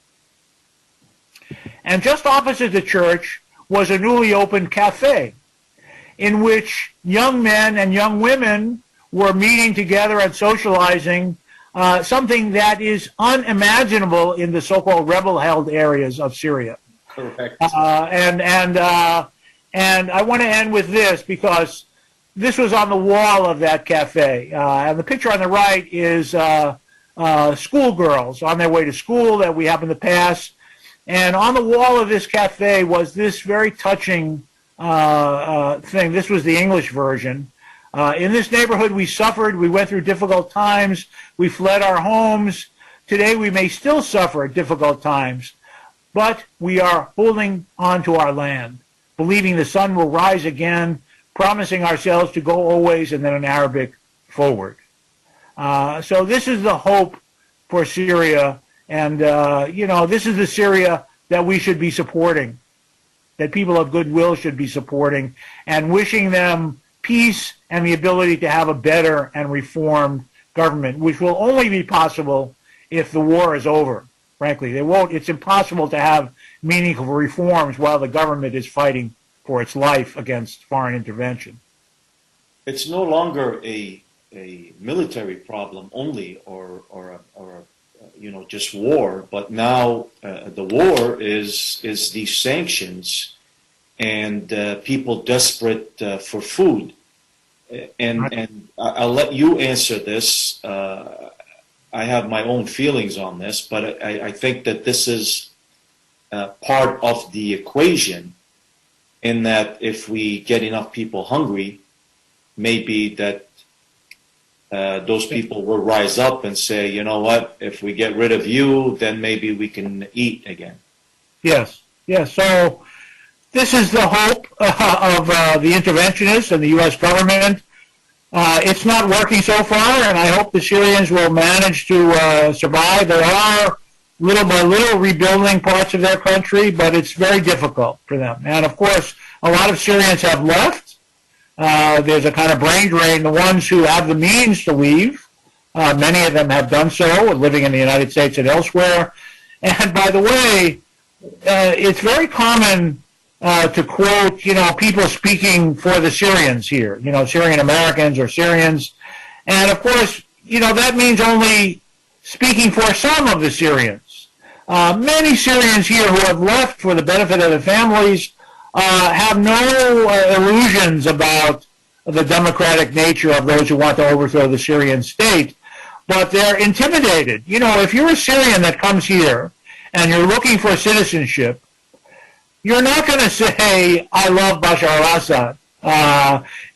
And just opposite the church was a newly opened cafe in which young men and young women were meeting together and socializing, something that is unimaginable in the so-called rebel-held areas of Syria. Correct. And I want to end with this because this was on the wall of that cafe. And the picture on the right is schoolgirls on their way to school that we happen to pass. And on the wall of this cafe was this very touching thing. This was the English version. In this neighborhood we suffered, we went through difficult times, we fled our homes. Today we may still suffer difficult times, but we are holding on to our land, believing the sun will rise again, promising ourselves to go always, and then in Arabic, forward. So this is the hope for Syria, and this is the Syria that we should be supporting, that people of goodwill should be supporting, and wishing them peace and the ability to have a better and reformed government, which will only be possible if the war is over. Frankly, it's impossible to have meaningful reforms while the government is fighting for its life against foreign intervention. It's no longer a military problem only, or just war, but now the war is these sanctions and people desperate for food. And I'll let you answer this. I have my own feelings on this, but I think that this is part of the equation, in that if we get enough people hungry, maybe that those people will rise up and say, you know what, if we get rid of you, then maybe we can eat again. Yes. So this is the hope of the interventionists and the U.S. government. It's not working so far, and I hope the Syrians will manage to survive. They are little by little rebuilding parts of their country, but it's very difficult for them. And of course, a lot of Syrians have left. There's a kind of brain drain. The ones who have the means to leave, many of them have done so, living in the United States and elsewhere. And by the way, it's very common to quote, people speaking for the Syrians here, Syrian Americans or Syrians. And of course, that means only speaking for some of the Syrians. Many Syrians here who have left for the benefit of their families have no illusions about the democratic nature of those who want to overthrow the Syrian state, but they're intimidated. If you're a Syrian that comes here and you're looking for citizenship, you're not going to say, I love Bashar al-Assad.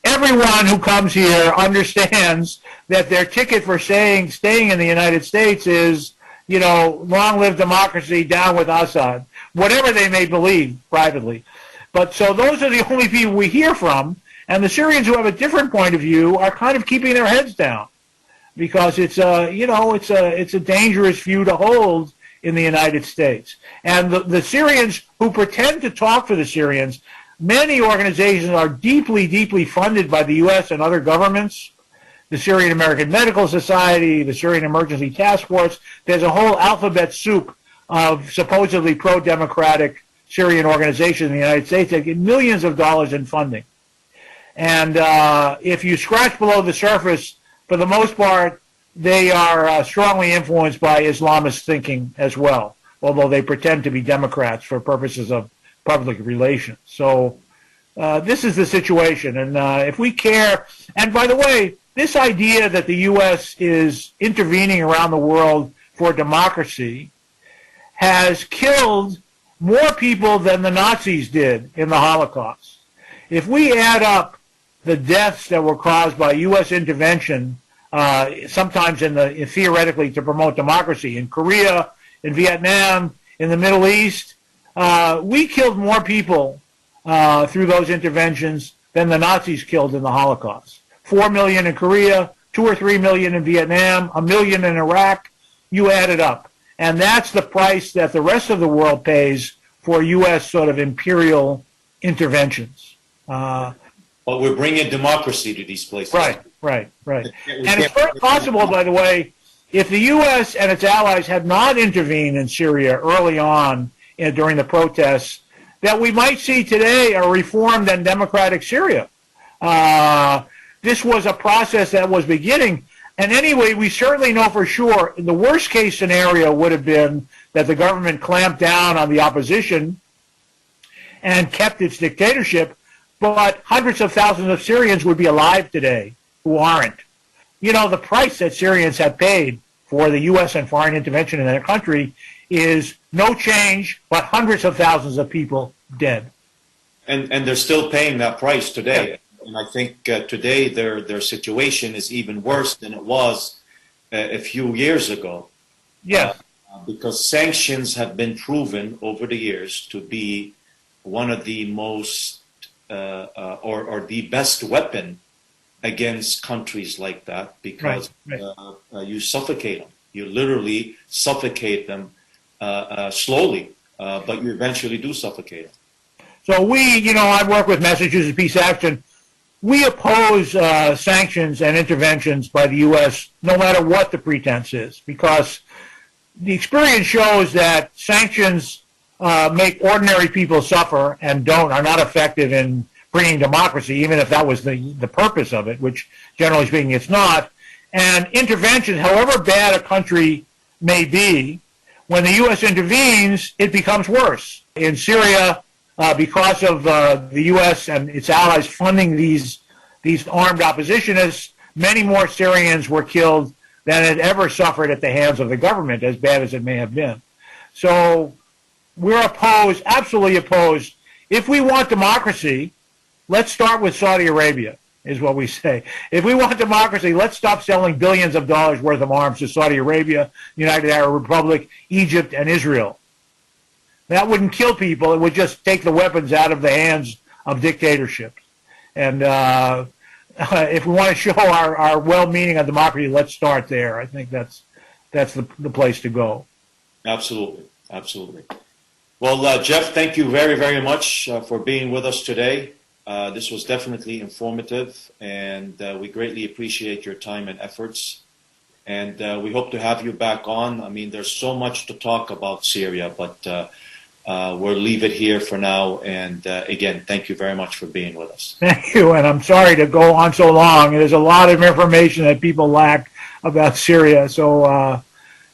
Everyone who comes here understands that their ticket for staying in the United States is, long live democracy, down with Assad, whatever they may believe privately. But so those are the only people we hear from, and the Syrians who have a different point of view are kind of keeping their heads down, because it's a dangerous view to hold in the United States. And the Syrians who pretend to talk for the Syrians, many organizations are deeply, deeply funded by the U.S. and other governments. The Syrian American Medical Society, the Syrian Emergency Task Force. There's a whole alphabet soup of supposedly pro-democratic Syrian organizations in the United States that get millions of dollars in funding. And if you scratch below the surface, for the most part, they are strongly influenced by Islamist thinking as well, although they pretend to be Democrats for purposes of public relations. So this is the situation. And if we care, and by the way, this idea that the U.S. is intervening around the world for democracy has killed more people than the Nazis did in the Holocaust. If we add up the deaths that were caused by U.S. intervention, sometimes theoretically to promote democracy, in Korea, in Vietnam, in the Middle East, we killed more people through those interventions than the Nazis killed in the Holocaust. 4 million in Korea, 2 or 3 million in Vietnam, 1 million in Iraq. You add it up. And that's the price that the rest of the world pays for U.S. sort of imperial interventions. But we're bringing democracy to these places. Right. And it's very possible, by the way, if the U.S. and its allies had not intervened in Syria early on during the protests, that we might see today a reformed and democratic Syria. This was a process that was beginning. And anyway, we certainly know for sure the worst case scenario would have been that the government clamped down on the opposition and kept its dictatorship. but hundreds of thousands of Syrians would be alive today who aren't. You know, the price that Syrians have paid for the U.S. and foreign intervention in their country is no change, but hundreds of thousands of people dead. And they're still paying that price today. Yeah. And I think today their situation is even worse than it was a few years ago. Yes. Because sanctions have been proven over the years to be one of the most or the best weapon against countries like that, because you suffocate them. You literally suffocate them slowly, but you eventually do suffocate them. So we, I work with Massachusetts Peace Action. We oppose sanctions and interventions by the U.S. no matter what the pretense is, because the experience shows that sanctions make ordinary people suffer and are not effective in bringing democracy, even if that was the purpose of it, which generally speaking it's not. And interventions, however bad a country may be, when the U.S. intervenes, it becomes worse. In Syria, because of the U.S. and its allies funding these armed oppositionists, many more Syrians were killed than had ever suffered at the hands of the government, as bad as it may have been. So we're opposed, absolutely opposed. If we want democracy, let's start with Saudi Arabia, is what we say. If we want democracy, let's stop selling billions of dollars worth of arms to Saudi Arabia, United Arab Republic, Egypt, and Israel. That wouldn't kill people. It would just take the weapons out of the hands of dictatorships. And if we want to show our well-meaning of democracy, let's start there. I think that's the place to go. Absolutely. Absolutely. Well, Jeff, thank you very, very much for being with us today. This was definitely informative, and we greatly appreciate your time and efforts. And we hope to have you back on. I mean, there's so much to talk about Syria, but we'll leave it here for now. And again, thank you very much for being with us. Thank you, and I'm sorry to go on so long. There's a lot of information that people lack about Syria, so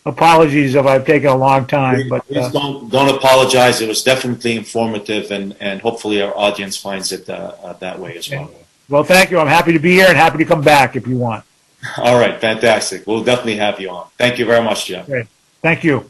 apologies if I've taken a long time. Please don't apologize. It was definitely informative, and hopefully our audience finds it that way as well. Well, thank you. I'm happy to be here and happy to come back if you want. All right, fantastic. We'll definitely have you on. Thank you very much, Jeff. Great. Thank you.